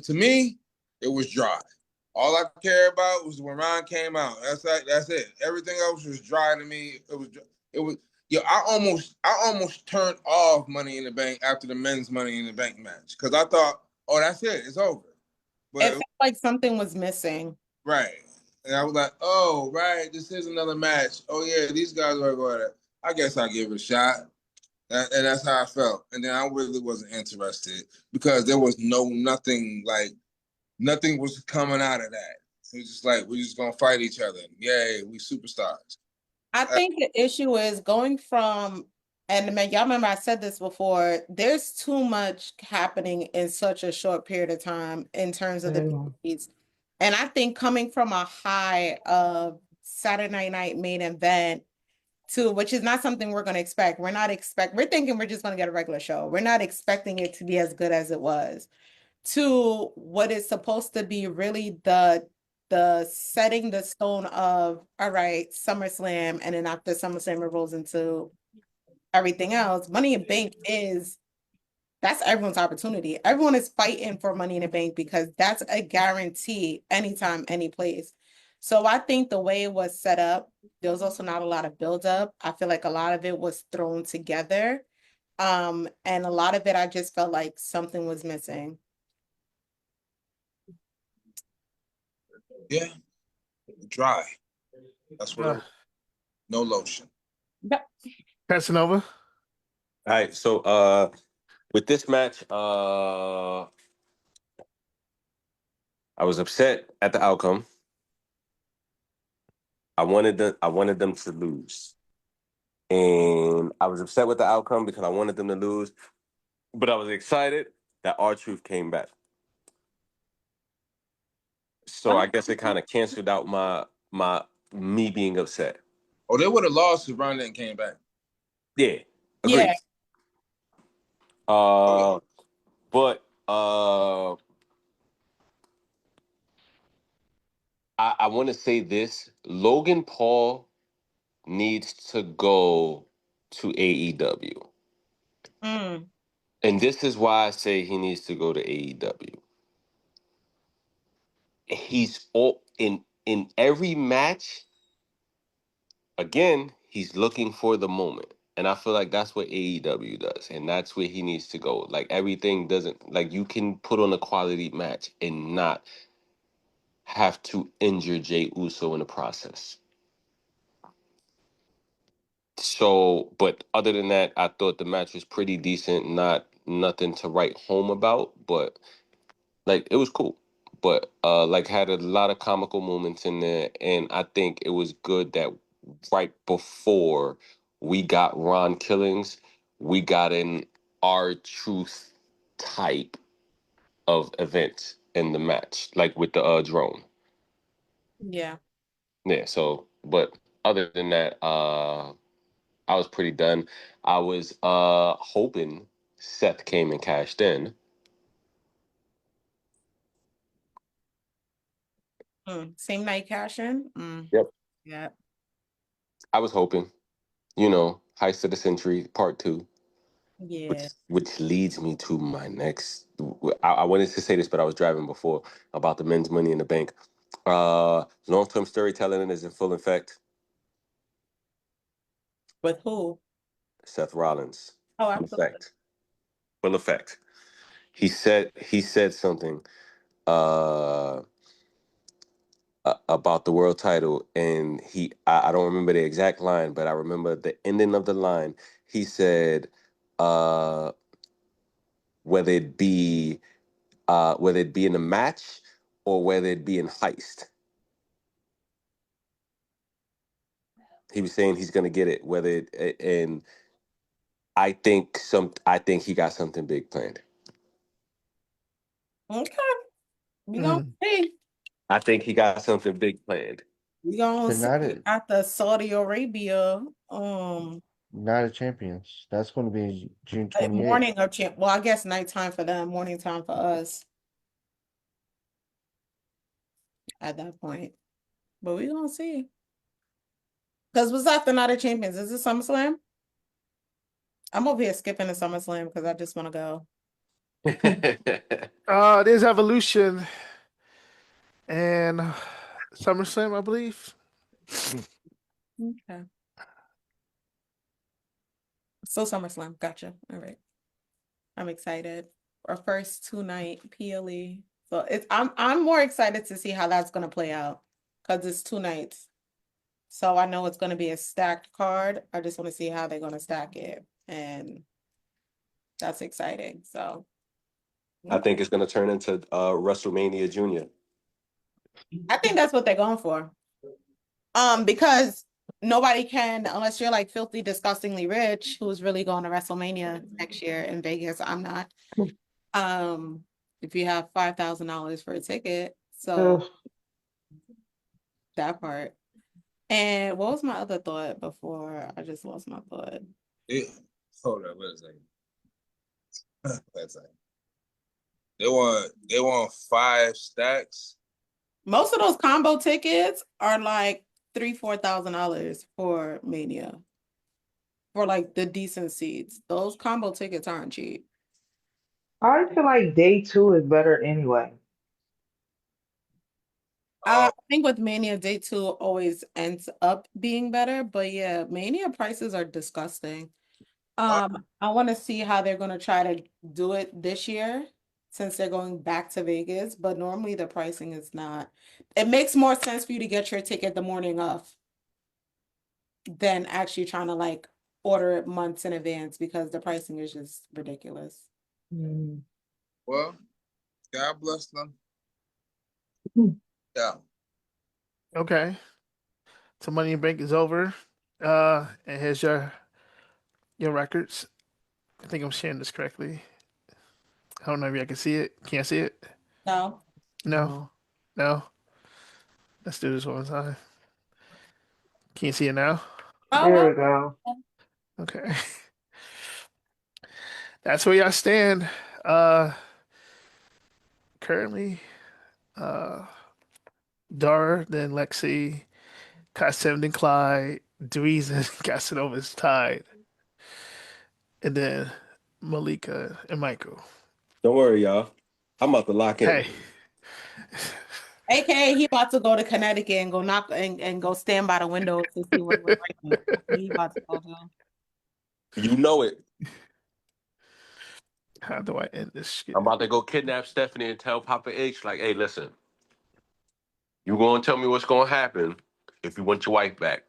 to me, it was dry. All I care about was when Ron came out. That's it. Everything else was dry to me. It was. Yeah, I almost turned off Money in the Bank after the men's Money in the Bank match because I thought, oh, that's it. It's over. But it felt like something was missing. Right. And I was like, oh, right, this is another match. Oh, yeah, these guys are going to, I guess I'll give it a shot. And that's how I felt. And then I really wasn't interested because there was nothing was coming out of that. It was just like, we're just going to fight each other. Yay, we superstars. I think the issue is going from, and man, y'all remember I said this before, there's too much happening in such a short period of time in terms of the beats. And I think coming from a high of Saturday night main event to, which is not something we're going to expect. We're thinking we're just going to get a regular show. We're not expecting it to be as good as it was. To what is supposed to be really the setting the stone of, all right, SummerSlam, and then after SummerSlam it rolls into everything else. Money in Bank that's everyone's opportunity. Everyone is fighting for Money in the Bank because that's a guarantee anytime, any place. So I think the way it was set up, there was also not a lot of buildup. I feel like a lot of it was thrown together. And a lot of it, I just felt like something was missing. Yeah. Dry. That's what no lotion. Casanova. All right, so with this match, I was upset at the outcome. I wanted them to lose. And I was upset with the outcome because I wanted them to lose, but I was excited that R-Truth came back. So I guess it kind of canceled out me being upset. Oh, they would have lost if Ronda came back. Yeah. Agreed. Yeah. But I want to say this. Logan Paul needs to go to AEW. And this is why I say he needs to go to AEW. He's all in every match. Again, he's looking for the moment. And I feel like that's what AEW does. And that's where he needs to go. Like, everything doesn't, like, you can put on a quality match and not have to injure Jey Uso in the process. So, but other than that, I thought the match was pretty decent. Nothing to write home about, but like, it was cool. But like, had a lot of comical moments in there, and I think it was good that right before we got Ron Killings, we got an R-Truth type of event in the match, like with the drone. Yeah. Yeah. So, but other than that, I was pretty done. I was hoping Seth came and cashed in. Same night cash in? Yep. Yeah. I was hoping, Heist of the Century Part 2. Yeah. Which leads me to my next. I wanted to say this, but I was driving before about the men's Money in the Bank. Long-term storytelling is in full effect. With who? Seth Rollins. Oh, absolutely. Full effect. He said something. about the world title, and I don't remember the exact line, but I remember the ending of the line. He said, whether it be in a match or whether it be in heist. He was saying he's gonna get it, and I think he got something big planned. Okay, we gonna see. I think he got something big planned. We gonna see United, at the Saudi Arabia Night of Champions. That's going to be June 28th. morning of champ. Well, I guess nighttime for them, morning time for us at that point. But we gonna see. Because what's after Night of Champions? Is it SummerSlam? I'm over here skipping the SummerSlam because I just want to go. There's Evolution and SummerSlam, I believe. Okay. So SummerSlam, gotcha. All right. I'm excited. Our first 2-night PLE. So I'm more excited to see how that's gonna play out because it's 2 nights. So I know it's gonna be a stacked card. I just want to see how they're gonna stack it. And that's exciting. So I think it's gonna turn into WrestleMania Junior. I think that's what they're going for. Because nobody can, unless you're like filthy, disgustingly rich, who's really going to WrestleMania next year in Vegas. I'm not. If you have $5,000 for a ticket, so that part. And what was my other thought before I just lost my thought? Hold on, wait a second. That's like they want 5 stacks. Most of those combo tickets are like $3,000-$4,000 for Mania. For like the decent seats. Those combo tickets aren't cheap. I feel like day 2 is better anyway. I think with Mania, day 2 always ends up being better, but yeah, Mania prices are disgusting. I want to see how they're going to try to do it this year since they're going back to Vegas, but normally the pricing is not. It makes more sense for you to get your ticket the morning of than actually trying to like order it months in advance because the pricing is just ridiculous. Well, God bless them. Yeah. Okay. So Money in Bank is over. And here's your records. I think I'm sharing this correctly. I don't know if I can see it. Can't see it? No. No. No. Let's do this one time. Can you see it now? There we go. Okay. That's where y'all stand. Currently, Dara, then Lexii, Casanova, then Clyde, Dweez, and Casanova's tied. And then Malika and Michael. Don't worry, y'all. I'm about to lock in. Hey. AKA he about to go to Connecticut and go knock and go stand by the window to see what we're writing. That's what he about to go do. You know it. How do I end this shit? I'm about to go kidnap Stephanie and tell Papa H, like, hey, listen, you gonna tell me what's gonna happen if you want your wife back.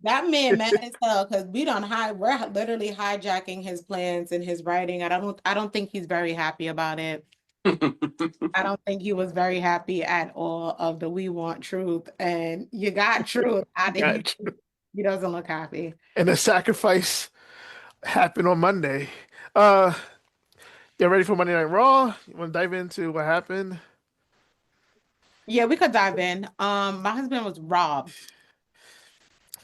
That man mad as hell because we're literally hijacking his plans and his writing. I don't think he's very happy about it. I don't think he was very happy at all of the we want truth, and you got truth. He doesn't look happy. And the sacrifice happened on Monday. You ready for Monday Night Raw? You want to dive into what happened? Yeah, we could dive in. My husband was robbed.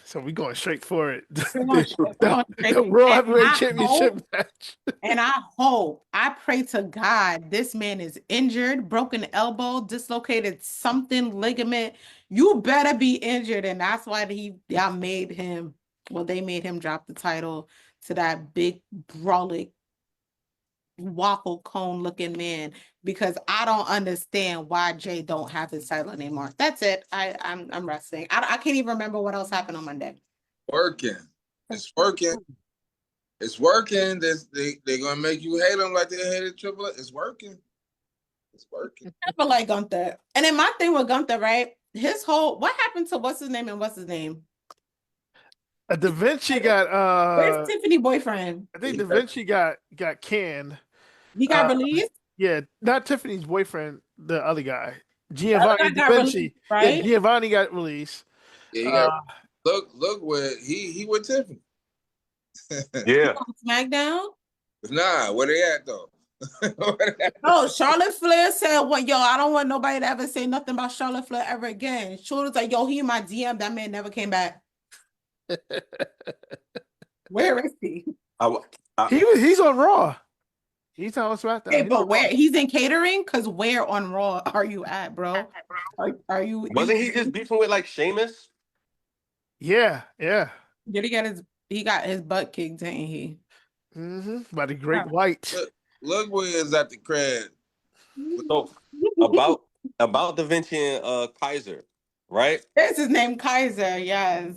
So we going straight for it. The World Heavyweight Championship match. And I pray to God, this man is injured, broken elbow, dislocated something, ligament. You better be injured. And that's why they made him drop the title to that big, brolic, waffle cone looking man, because I don't understand why Jay don't have his title anymore. That's it. I'm resting. I can't even remember what else happened on Monday. Working. It's working. It's working. They're gonna make you hate them like they hated Triple H. It's working. It's working. I feel like Gunther. And then my thing with Gunther, right? his whole what happened to what's his name and what's his name? Da Vinci got Where's Tiffany boyfriend? I think Da Vinci got canned. He got released? Yeah, not Tiffany's boyfriend, the other guy. The other guy Giovanni Da got Vinci. released, Yeah, right? Giovanni got released. Yeah, he got look where he with Tiffany. Yeah. SmackDown? Nah, where they at though? Oh, Charlotte Flair said, "What, yo? I don't want nobody to ever say nothing about Charlotte Flair ever again." Charlotte's like, "Yo, he in my DM. That man never came back. Where is he? He's on Raw. He's on SmackDown. Hey, He's but on where Raw. he's in catering? Cause where on Raw are you at, bro? Are you? Wasn't he just beefing with like Sheamus? Yeah. Did he got his butt kicked, didn't he? Mm-hmm. By the Great White. Look where he is at the crib. So about Da Vinci and Kaiser, right? There's his name, Kaiser. Yes.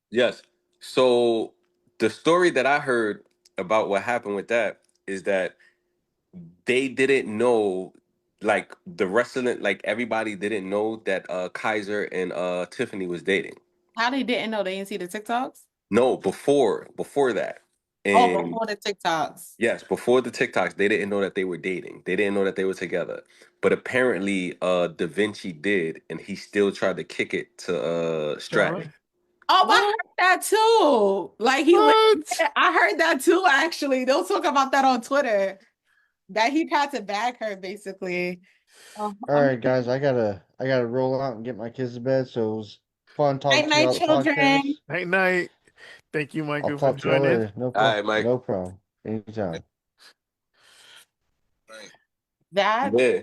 Yes. So the story that I heard about what happened with that is that they didn't know, like the wrestling, like everybody didn't know that Kaiser and Tiffany was dating. How they didn't know? They didn't see the TikToks? No, before that. Oh, And before the TikToks. yes, before the TikToks, they didn't know that they were dating. They didn't know that they were together. But apparently, Da Vinci did, and he still tried to kick it to Stratton. Oh, I heard that too. Like What? I heard that too. Actually, they'll talk about that on Twitter. That he tried to bag her, basically. All right, guys, I gotta roll out and get my kids to bed. So it was fun talking Night, to you night, about the podcast. children. Night. Thank you, I'll Michael, for talk to y'all joining. later. No All problem. right, Mike. No problem. Anytime. That's Yeah.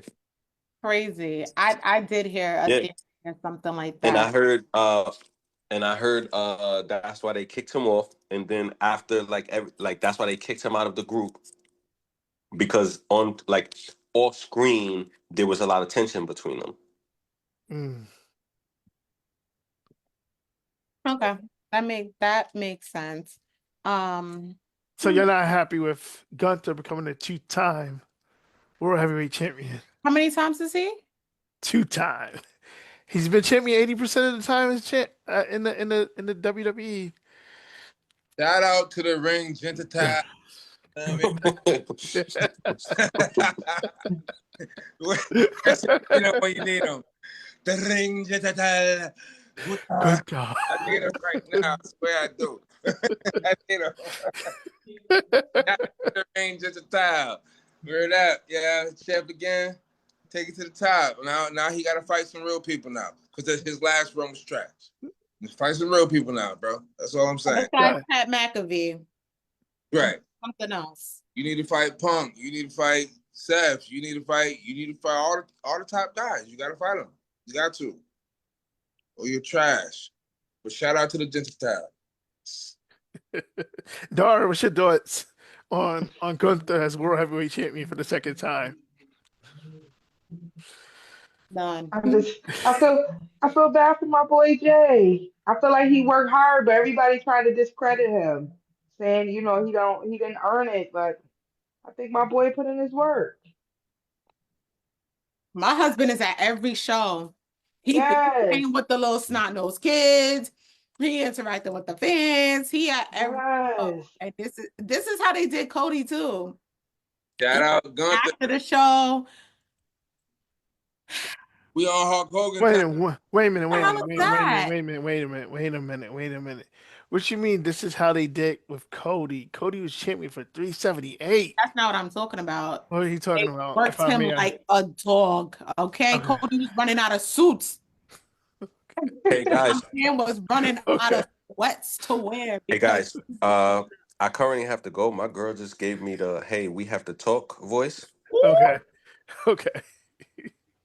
crazy. I did hear a thing or something like that. And I heard that's why they kicked him off. And then after like that's why they kicked him out of the group. Because on like off screen there was a lot of tension between them. Mm. Okay. That makes sense. So you're not happy with Gunther becoming a 2-time World Heavyweight Champion? How many times is he? 2-time. He's been champion 80% of the time as in the WWE. Shout out to the ring gentile. You know when you need them. The ring gentile. Good God. I need him right now. I swear I do. I need him. The ring gentile. Heard that? Yeah, chef again. Take it to the top. Now he got to fight some real people now because his last run was trash. Fight some real people now, bro. That's all I'm saying. Besides Pat McAfee. Right. Something else. You need to fight Punk. You need to fight Seth. You need to fight all the top guys. You got to fight them. You got to. Or you're trash. But shout out to the Gentile. Dara, what's your thoughts on Gunther as World Heavyweight Champion for the second time? None. I feel bad for my boy Jay. I feel like he worked hard, but everybody trying to discredit him, saying he didn't earn it. But I think my boy put in his work. My husband is at every show. He Yes. with the little snot-nosed kids. He interacting with the fans. He at every show. And this is how they did Cody too. Shout out Gunther. After the show. We on Hulk Hogan. Wait a minute. What you mean this is how they did with Cody? Cody was champion for 378. That's not what I'm talking about. What are you talking about? Worked him like a dog. Okay? Cody was running out of suits. Hey guys. Man was running out of sweats to wear. Hey guys. I currently have to go. My girl just gave me the "Hey, we have to talk" voice. Okay.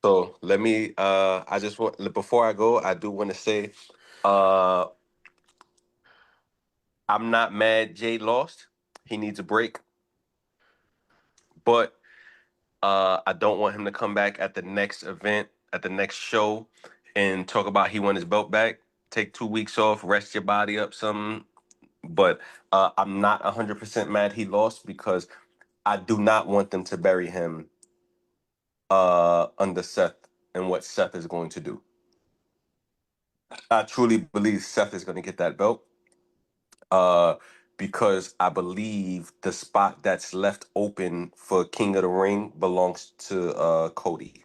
So let me I just want, before I go, I do want to say I'm not mad Jay lost. He needs a break. But I don't want him to come back at the next event, at the next show, and talk about he won his belt back. Take 2 weeks off, rest your body up some. But I'm not 100% mad he lost because I do not want them to bury him under Seth and what Seth is going to do. I truly believe Seth is going to get that belt. Because I believe the spot that's left open for King of the Ring belongs to Cody.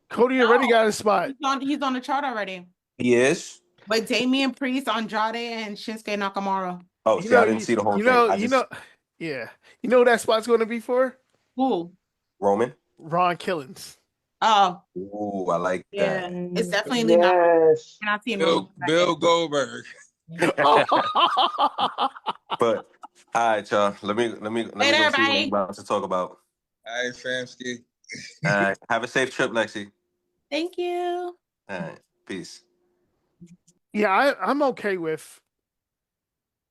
Cody already got a spot. He's on the chart already. He is? With Damian Priest, Andrade, and Shinsuke Nakamura. Oh, see, I didn't see the whole thing. Yeah. You know who that spot's going to be for? Who? Roman? Ron Killings. Oh. Ooh, I like that. It's definitely not seeing Bill Goldberg. But all right, y'all. Let me go see what I'm about to talk about. All right, Famski. All right. Have a safe trip, Lexi. Thank you. All right. Peace. Yeah, I'm okay with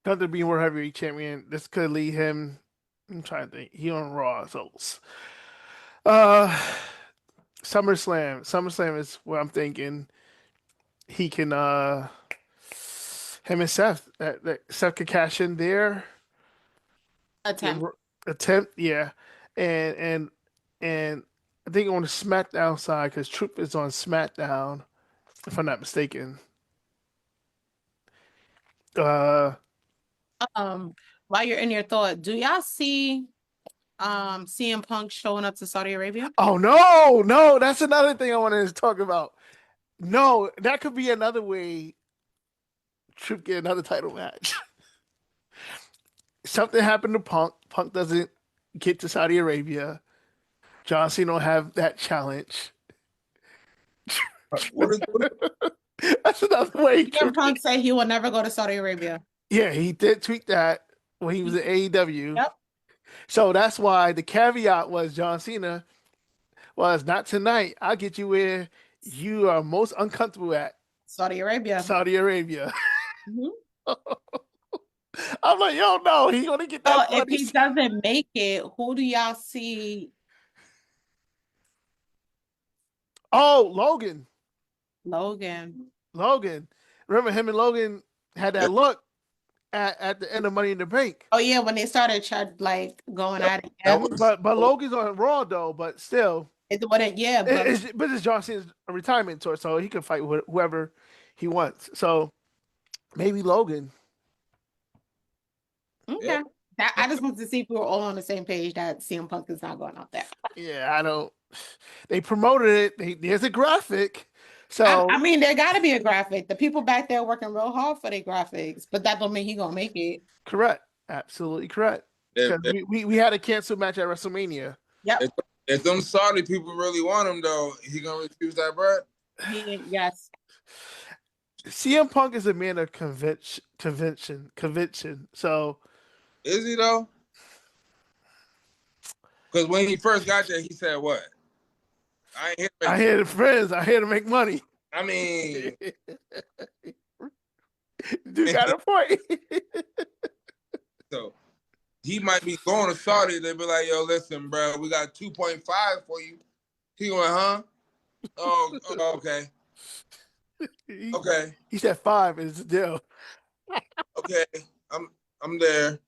Gunther being World Heavyweight Champion. This could lead him. I'm trying to think. He on Raw, so SummerSlam. SummerSlam is what I'm thinking. He can him and Seth. That Seth could cash in there. Attempt, yeah. And I think on the SmackDown side, because Troop is on SmackDown, if I'm not mistaken. While you're in your thought, do y'all see CM Punk showing up to Saudi Arabia? Oh no, that's another thing I wanted to talk about. No, that could be another way Troop get another title match. Something happened to Punk. Punk doesn't get to Saudi Arabia. John Cena don't have that challenge. That's another way. CM Punk said he will never go to Saudi Arabia. Yeah, he did tweet that when he was at AEW. Yep. So that's why the caveat was John Cena was not tonight. I'll get you where you are most uncomfortable at. Saudi Arabia. Mm-hmm. I'm like, yo, no, he's gonna get that. So if he doesn't make it, who do y'all see? Oh, Logan. Remember him and Logan had that look at the end of Money in the Bank. Oh yeah, when they started going at it. But Logan's on Raw though. But still, it's John Cena's retirement tour, so he can fight with whoever he wants. So maybe Logan. Okay. Yeah. I just wanted to see if we were all on the same page that CM Punk is not going out there. Yeah, I don't. They promoted it. There's a graphic. So I mean, there got to be a graphic. The people back there working real hard for their graphics, but that don't mean he gonna make it. Correct. Absolutely correct. We had a canceled match at WrestleMania. Yep. If them Saudi people really want him, though, he gonna refuse that bread? Yes. CM Punk is a man of convention. So is he though? Because when he first got there, he said what? I here to friends. I here to make money. I mean, dude got a point. So he might be going to Saudi. They be like, "Yo, listen, bro, we got 2.5 for you." He went, "Huh? Oh, okay." Okay. He said 5 is the deal. Okay, I'm there.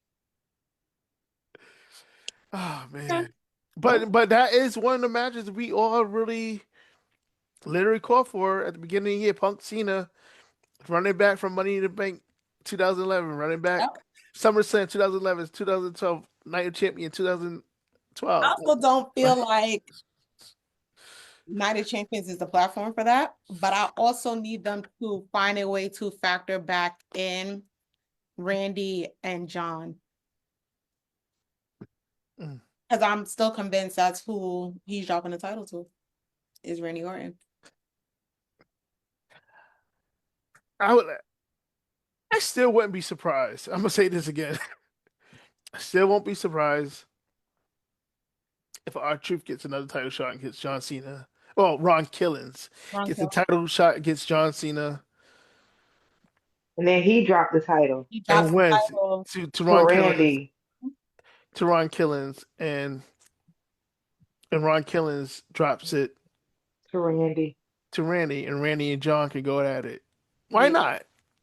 Oh man. But that is one of the matches we all really literally called for at the beginning of the year. Punk Cena running back from Money in the Bank 2011, running back SummerSlam 2011, 2012, Night of Champion 2012. I also don't feel like Night of Champions is the platform for that, but I also need them to find a way to factor back in Randy and John. Because I'm still convinced that's who he's dropping the title to, is Randy Orton. I still wouldn't be surprised. I'm gonna say this again. I still won't be surprised if R-Truth gets another title shot against John Cena. Well, Ron Killings gets a title shot against John Cena. And then he dropped the title. And wins to Ron Randy. To Ron Killings, and Ron Killings drops it to Randy, and Randy and John can go at it. Why not?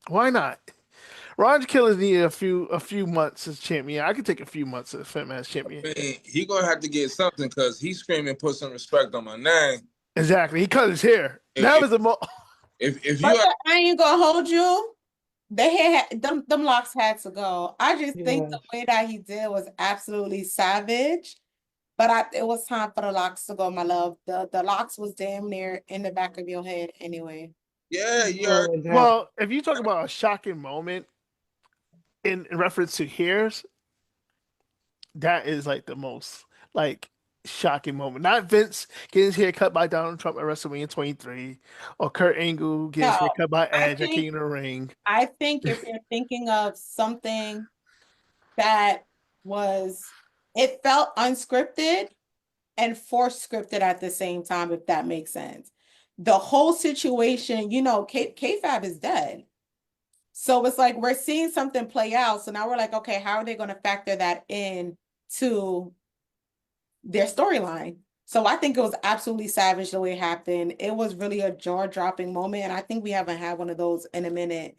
Ron Killings needed a few months as champion. I could take a few months as Match champion. I mean, he gonna have to get something because he's screaming, "Put some respect on my name." Exactly. He cut his hair. That was If But you I ain't gonna hold you. They had them locks had to go. I just think Yeah. the way that he did was absolutely savage. But it was time for the locks to go, my love. The locks was damn near in the back of your head anyway. yeah, you Yeah, heard Well, if you talk about a shocking moment in reference to hairs, that is like the most like shocking moment. Not Vince getting his hair cut by Donald Trump at WrestleMania 23, or Kurt Angle getting his hair No, cut by I Edge at think King of the Ring. I think if you're thinking of something that was it felt unscripted and forced scripted at the same time, if that makes sense. The whole situation, K-Fab is dead. So it's like we're seeing something play out. So now we're like, okay, how are they going to factor that in to their storyline? So I think it was absolutely savage the way it happened. It was really a jaw-dropping moment. And I think we haven't had one of those in a minute.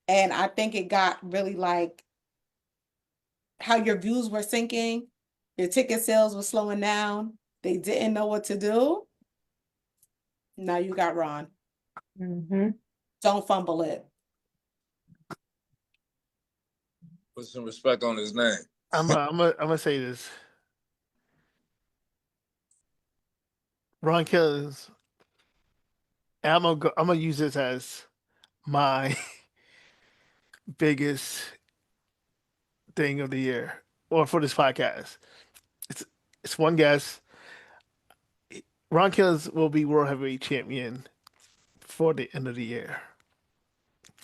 And I think it got really like how your views were sinking, your ticket sales were slowing down. They didn't know what to do. Now you got Ron. Mm-hmm. Don't fumble it. put some respect on his name. I'm gonna say this. Ron Killings. I'm gonna use this as my biggest thing of the year, or for this podcast. It's it's one guess. Ron Killings will be World Heavyweight Champion for the end of the year.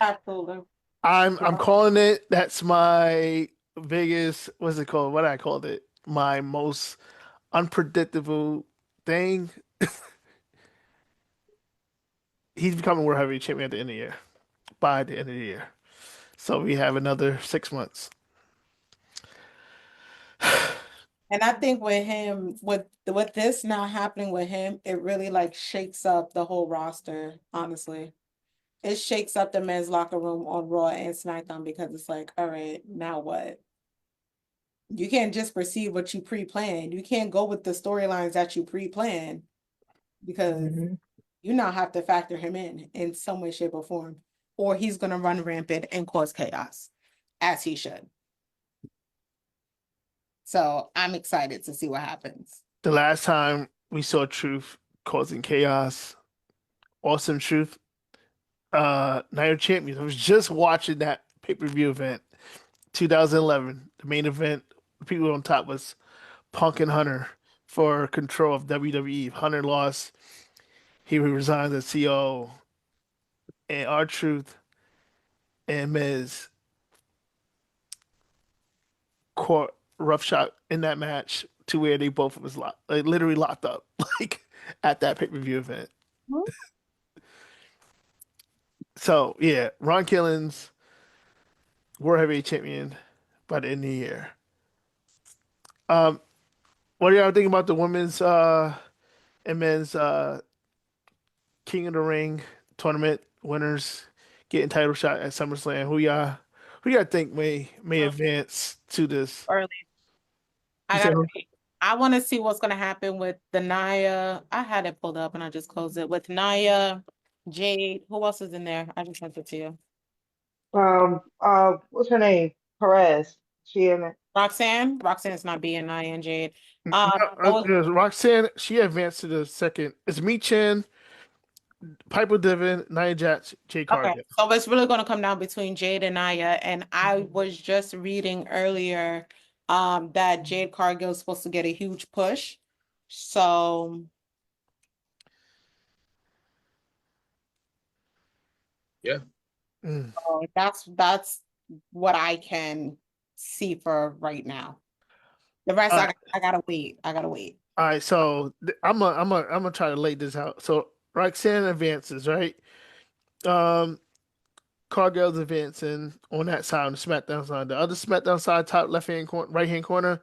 Absolutely. I'm calling it. That's my biggest. What's it called? What I called it? My most unpredictable thing. He's becoming World Heavyweight Champion at the end of the year. By the end of the year, so we have another 6 months. And I think with him, with this now happening with him, it really like shakes up the whole roster, honestly. It shakes up the men's locker room on Raw and SmackDown because it's like, all right, now what? You can't just proceed what you pre-planned. You can't go with the storylines that you pre-planned because Mm-hmm. you now have to factor him in some way, shape, or form, or he's gonna run rampant and cause chaos, as he should. So I'm excited to see what happens. The last time we saw Truth causing chaos, Awesome Truth, Night of Champions. I was just watching that pay-per-view event, 2011. The main event, the people on top was Punk and Hunter for control of WWE. Hunter lost. He resigned as CEO, and R-Truth and Miz caught rough shot in that match to where they both was locked, like literally locked up, like at that pay-per-view event. So yeah, Ron Killings, World Heavyweight Champion by the end of the year. Um, what do y'all think about the women's and men's King of the Ring tournament winners getting title shot at SummerSlam? Who y'all think may advance to this? Early. You I said gotta who? wait. I want to see what's gonna happen with the Nia. I had it pulled up and I just closed it with Nia, Jade. Who else is in there? I just sent it to you. What's her name? Perez. She in it. Roxanne. Roxanne's not being Nia and Jade. No, Those Roxanne, she advanced to the second. It's Mi Chen, Piper Niven, Nia Jax, Jay okay. Cargill. So it's really gonna come down between Jade and Nia. And I was just reading earlier that Jade Cargill is supposed to get a huge push. So Yeah. Mm. that's what I can see for right now. The rest All right, I gotta wait. I gotta wait. all right. So I'm gonna try to lay this out. So Roxanne advances, right? Um, Cargill's advancing on that side, on the SmackDown side. The other SmackDown side, top left hand corner, right hand corner,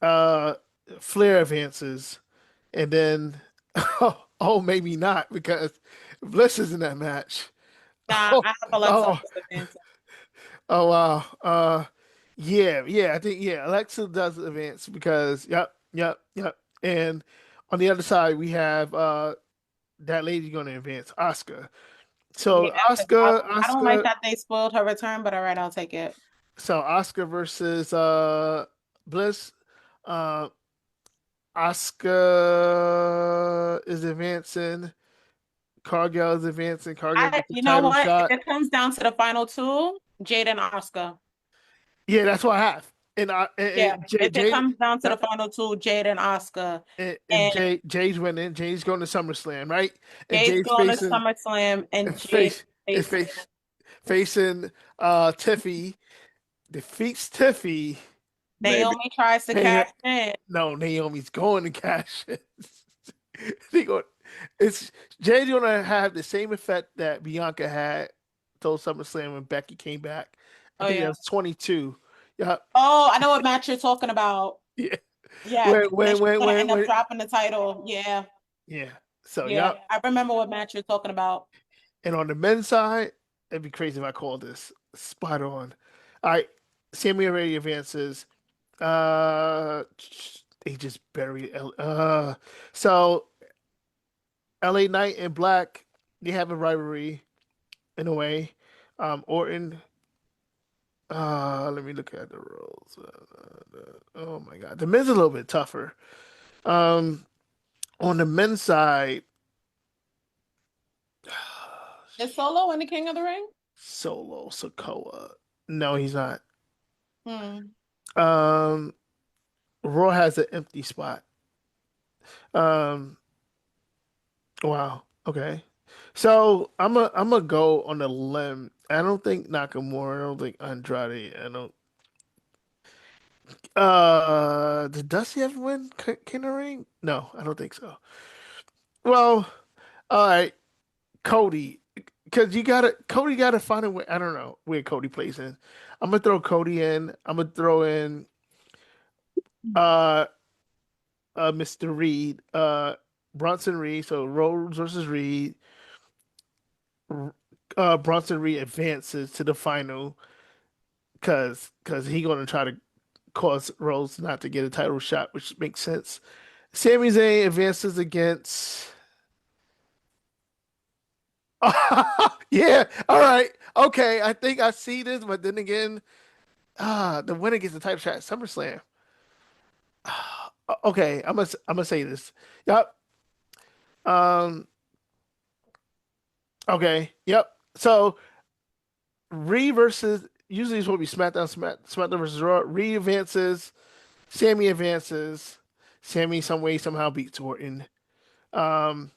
uh, Flair advances, and then maybe not because Bliss is in that match. Nah, Oh, I have Alexa oh, advancing. oh wow. Yeah, I think Alexa does advance because yep. And on the other side we have that lady's going to advance Asuka. Yeah, So 'cause I don't like Asuka. that they spoiled her return, but all right, I'll take it. So Asuka versus Bliss. Uh, Asuka is advancing. Cargill is advancing. Cargill gets the You know title what? shot. If it comes down to the final two, Jade and Asuka. Yeah, that's what I have. And Yeah, if it Jade, comes down to the final two, Jade and Asuka, and and Jay's winning. Jay's going to SummerSlam, right? And Jade's Jay's going to facing SummerSlam, and Jade face is facing facing Tiffy, defeats Tiffy. Baby. Naomi tries to Hey, cash in. no, Naomi's going to cash it. They go, it's Jay's gonna have the same effect that Bianca had till SummerSlam when Becky came back. I Oh think yeah. that was 22. Yeah, Oh, I know what match you're talking about. yeah. Yeah, she's gonna end up When dropping the title. Yeah, yeah. So yeah. yeah. I remember what match you're talking about. And on the men's side, it'd be crazy if I called this spot on. All right, Sammy already advances. They just buried. So LA Knight and Black, they have a rivalry in a way. Orton. Let me look at the rules. Oh my God, the men's a little bit tougher. Um, on the men's side, Is Solo in the King of the Ring? Solo Sokoa. No, he's not. Hmm. Raw has an empty spot. Um, wow. Okay. So I'm a go on a limb. I don't think Nakamura. I don't think Andrade. I don't. Did Dusty ever win King of the Ring? No, I don't think so. Well, all right, Cody, because Cody gotta find a way. I don't know where Cody plays in. I'm gonna throw Cody in. I'm gonna throw in uh Mr. Reed, Bronson Reed. So Rhodes versus Reed. Bronson Reed advances to the final because he gonna try to cause Rhodes not to get a title shot, which makes sense. Sami Zayn advances against. Yeah, all right, okay. I think I see this, but then again, the winner gets the title shot at SummerSlam. Okay, I'm gonna say this. Yep. Um. Okay. Yep. So Rhea versus usually it's what we SmackDown versus Raw. Rhea advances. Sammy advances. Sammy some way somehow beats Orton. Um.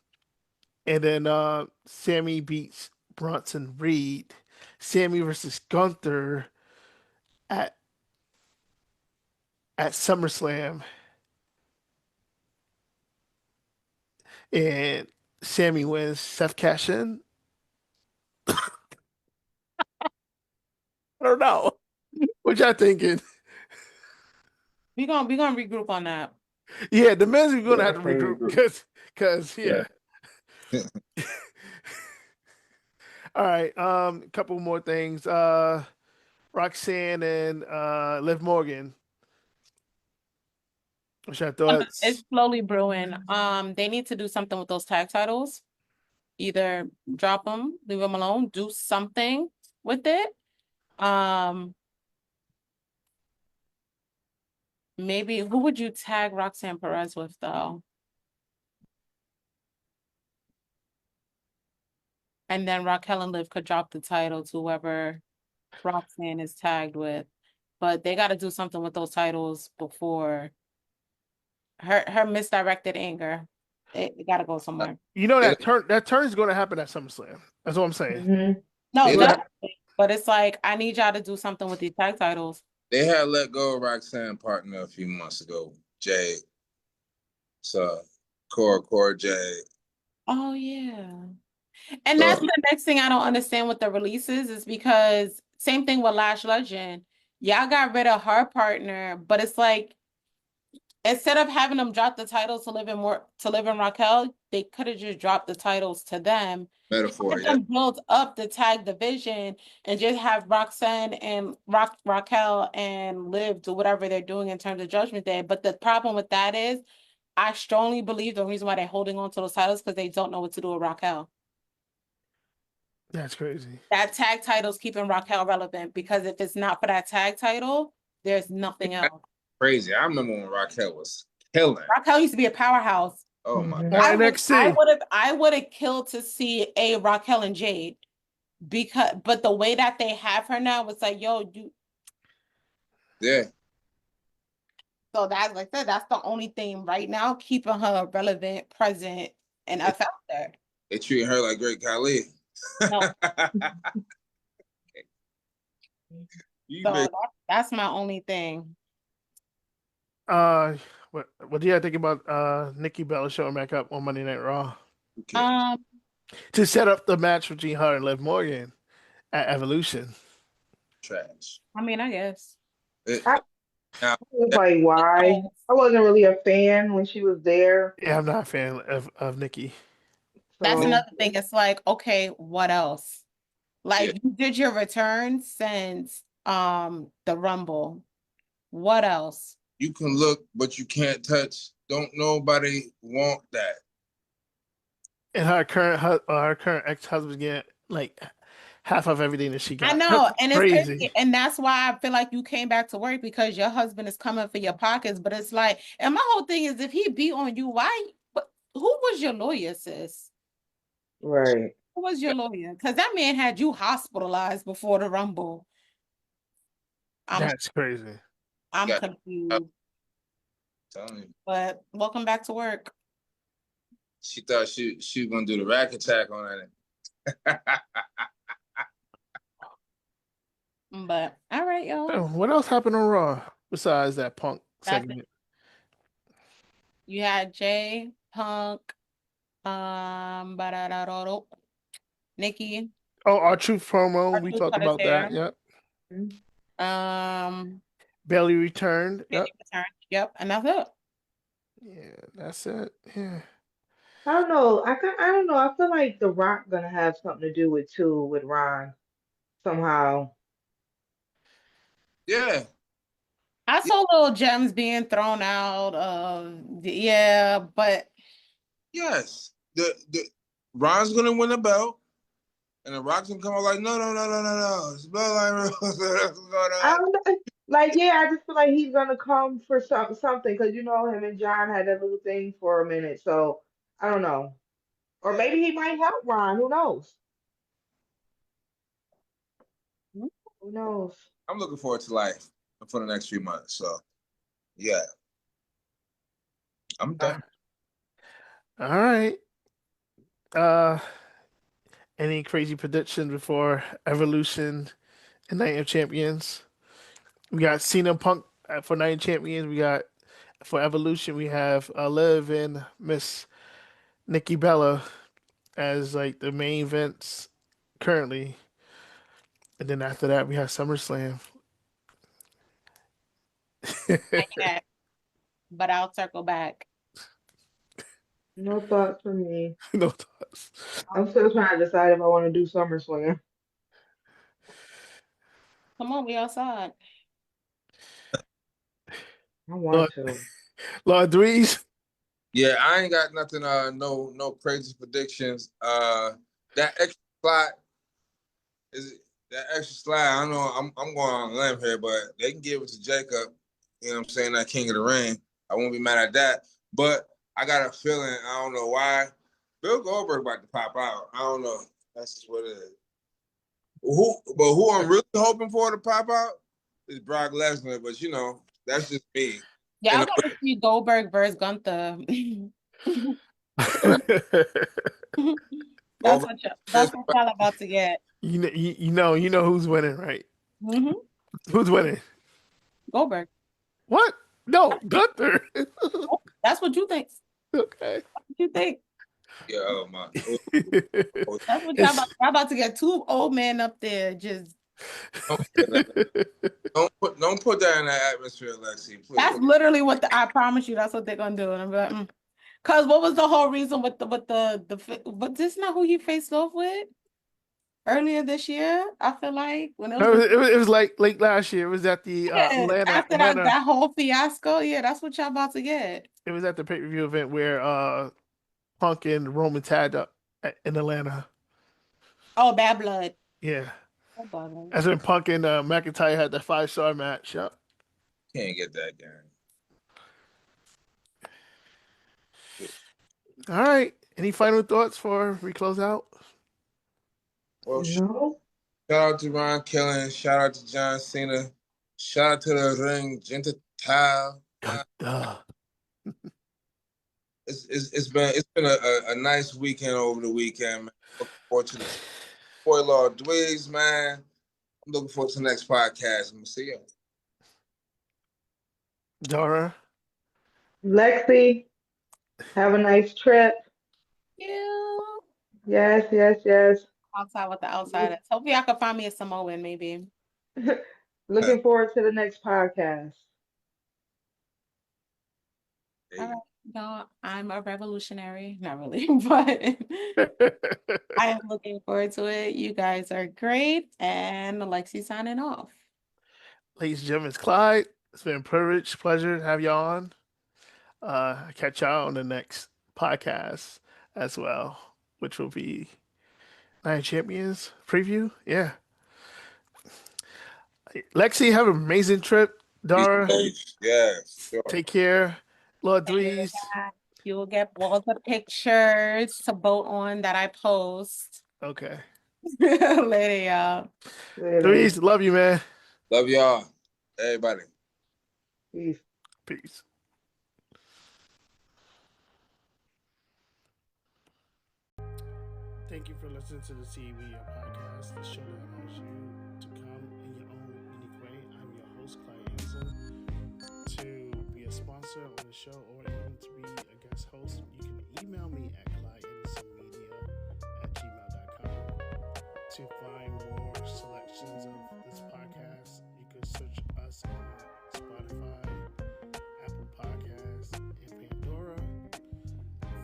And then Sammy beats Bronson Reed. Sammy versus Gunther at SummerSlam. And Sammy wins. Seth cash in. I don't know. What y'all thinking? We gonna regroup on that. Yeah, the men's are gonna Yeah, have to regroup because yeah. All right. A couple more things. Roxanne and Liv Morgan. What's your It's thoughts? slowly brewing. They need to do something with those tag titles. Either drop them, leave them alone, do something with it. Maybe who would you tag Roxanne Perez with though? And then Raquel and Liv could drop the title to whoever Roxanne is tagged with. But they got to do something with those titles before her misdirected anger. It got to go somewhere. You know that turn is going to happen at SummerSlam. That's what I'm saying. Mm-hmm. No, They definitely. But it's like I need y'all to do something with these tag titles. They had let go of Roxanne partner a few months ago, Jade. So Core Jade. Oh yeah. And that's the next thing I don't understand with the releases is because same thing with Lash Legend. Y'all got rid of her partner, but it's like instead of having them drop the titles to Liv and Raquel, they could have just dropped the titles to them. Metaphor, Let yeah. them build up the tag division and just have Roxanne and Raquel and Liv do whatever they're doing in terms of Judgment Day. But the problem with that is I strongly believe the reason why they're holding on to those titles because they don't know what to do with Raquel. That's crazy. That tag title's keeping Raquel relevant because if it's not for that tag title, there's nothing else. Crazy. I remember when Raquel was killing. Raquel used to be a powerhouse. Oh my Mhm. God. I would have killed to see a Raquel and Jade but the way that they have her now, it's like, yo, Yeah. So that's like I said, that's the only thing right now keeping her relevant, present, and us out there. They treating her like Great Khali. No. You So big- that's my only thing. What do you think about Nikki Bella showing back up on Monday Night Raw Okay. to set up the match between her and Liv Morgan at Evolution? Trash. I mean, I guess. I was like, why? I wasn't really a fan when she was there. Yeah, I'm not a fan of Nikki. That's So another thing. It's like, okay, what else? Like Yeah. you did your return since the Rumble. What else? You can look, but you can't touch. Don't nobody want that. And her current ex-husband get like half of everything that she got. I know, That's and crazy. it's crazy. And that's why I feel like you came back to work because your husband is coming for your pockets. But it's like, and my whole thing is if he beat on you, why? But who was your lawyer, sis? right. Who was your lawyer? Because that man had you hospitalized before the Rumble. That's crazy. I'm Yeah. confused. Telling you. But welcome back to work. She thought she was gonna do the rack attack on it. But all right, y'all. Oh, what else happened on Raw besides that Punk That's segment? You had Jay, Punk, Nikki. Oh, our truth promo. We R-Truth talked cut his about that. hair. Yep. Bailey returned. Yep. Yep, and that's it. Yeah, that's it. Yeah. I don't know. I don't know. I feel like The Rock gonna have something to do with Ron somehow. Yeah. I saw little gems being thrown out. Yeah, but Yes. The Ron's gonna win the belt, and the Rock's gonna come out like, no. It's Bloodline Rules. I don't know. Like, yeah, I just feel like he's gonna come for something because you know him and John had that little thing for a minute. So I don't know. Or maybe he might help Ron. Who knows? Who knows? I'm looking forward to life for the next few months. So, yeah, I'm done. All right. Any crazy predictions before Evolution and Night of Champions? We got Cena Punk for Night of Champions. We got for Evolution. We have Liv and Miss Nikki Bella as like the main events currently, and then after that we have SummerSlam. yeah. But I'll circle back. No thoughts for me. No thoughts. I'm still trying to decide if I want to do SummerSlam. Come on, we outside. I want to. Lord Dweez. Yeah, I ain't got nothing. No crazy predictions. That extra slot is that extra slide. I know I'm going on a limb here, but they can give it to Jacob. You know what I'm saying? That King of the Ring. I won't be mad at that. But I got a feeling. I don't know why. Bill Goldberg about to pop out. I don't know. That's just what it is. Who I'm really hoping for to pop out is Brock Lesnar. But you know, that's just me. Yeah, I want to see Goldberg versus Gunther. That's what y'all about to get. You know who's winning, right? Mm-hmm. Who's winning? Goldberg. What? No, Gunther. That's what you think. Okay. What you think? Yeah, oh my. That's what y'all about to get. Two old men up there just. Don't put that in that atmosphere, Lexii. Please. That's literally what I promise you. That's what they're gonna do. And I'm like, Cause what was the whole reason with but this not who you faced off with earlier this year? I feel like when it was like late last year. It was at the Atlanta. After that whole fiasco. Yeah, that's what y'all about to get. It was at the pay-per-view event where Punk and Roman tagged up in Atlanta. Oh, Bad Blood. Yeah. Oh, Bad Blood. That's when Punk and McIntyre had that 5-star match. Yep. Can't get that game. All right. Any final thoughts before we close out? Well, No. shout out to Ron Killen. Shout out to John Cena. Shout out to the ring, Gentile. It's been a nice weekend over the weekend, man. Looking forward to the boy Lord Dweez, man. I'm looking forward to the next podcast. I'm gonna see you. Dara. Lexi, have a nice trip. You. Yes, yes, yes. Outside with the outsiders. Hopefully, I can find me a Samoan, maybe. Looking forward to the next podcast. All right. No, I'm a revolutionary. Not really, but I am looking forward to it. You guys are great. And Lexi signing off. Ladies and gentlemen, it's Clyde. It's been a privilege, pleasure to have you on. Catch y'all on the next podcast as well, which will be Night of Champions preview. Yeah. Lexi, have an amazing trip. Dara, Yes, sure. take care. Lord Dweez. You will get all the pictures to vote on that I post. Okay. Later, y'all. Later. Dweez, love you, man. Love y'all. Everybody. Peace. Peace. Thank you for listening to the CA Media Podcast, the show that allows you to come in your own unique way. I'm your host, Clyde Anderson. To be a sponsor on the show or even to be a guest host, you can email me at clydeandersonmedia@gmail.com. To find more selections of this podcast, you can search us on Spotify, Apple Podcasts, and Pandora.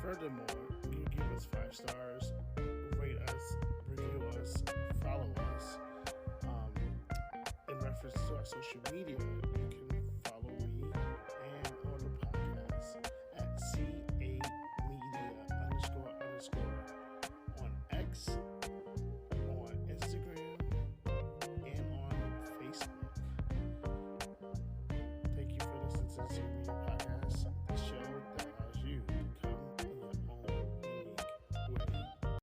Furthermore, you give us 5 stars, rate us, review us, follow us. In reference to our social media, you can follow me and on the podcast at CA_media_ on X, on Instagram, and on Facebook. Thank you for listening to the CA Media Podcast.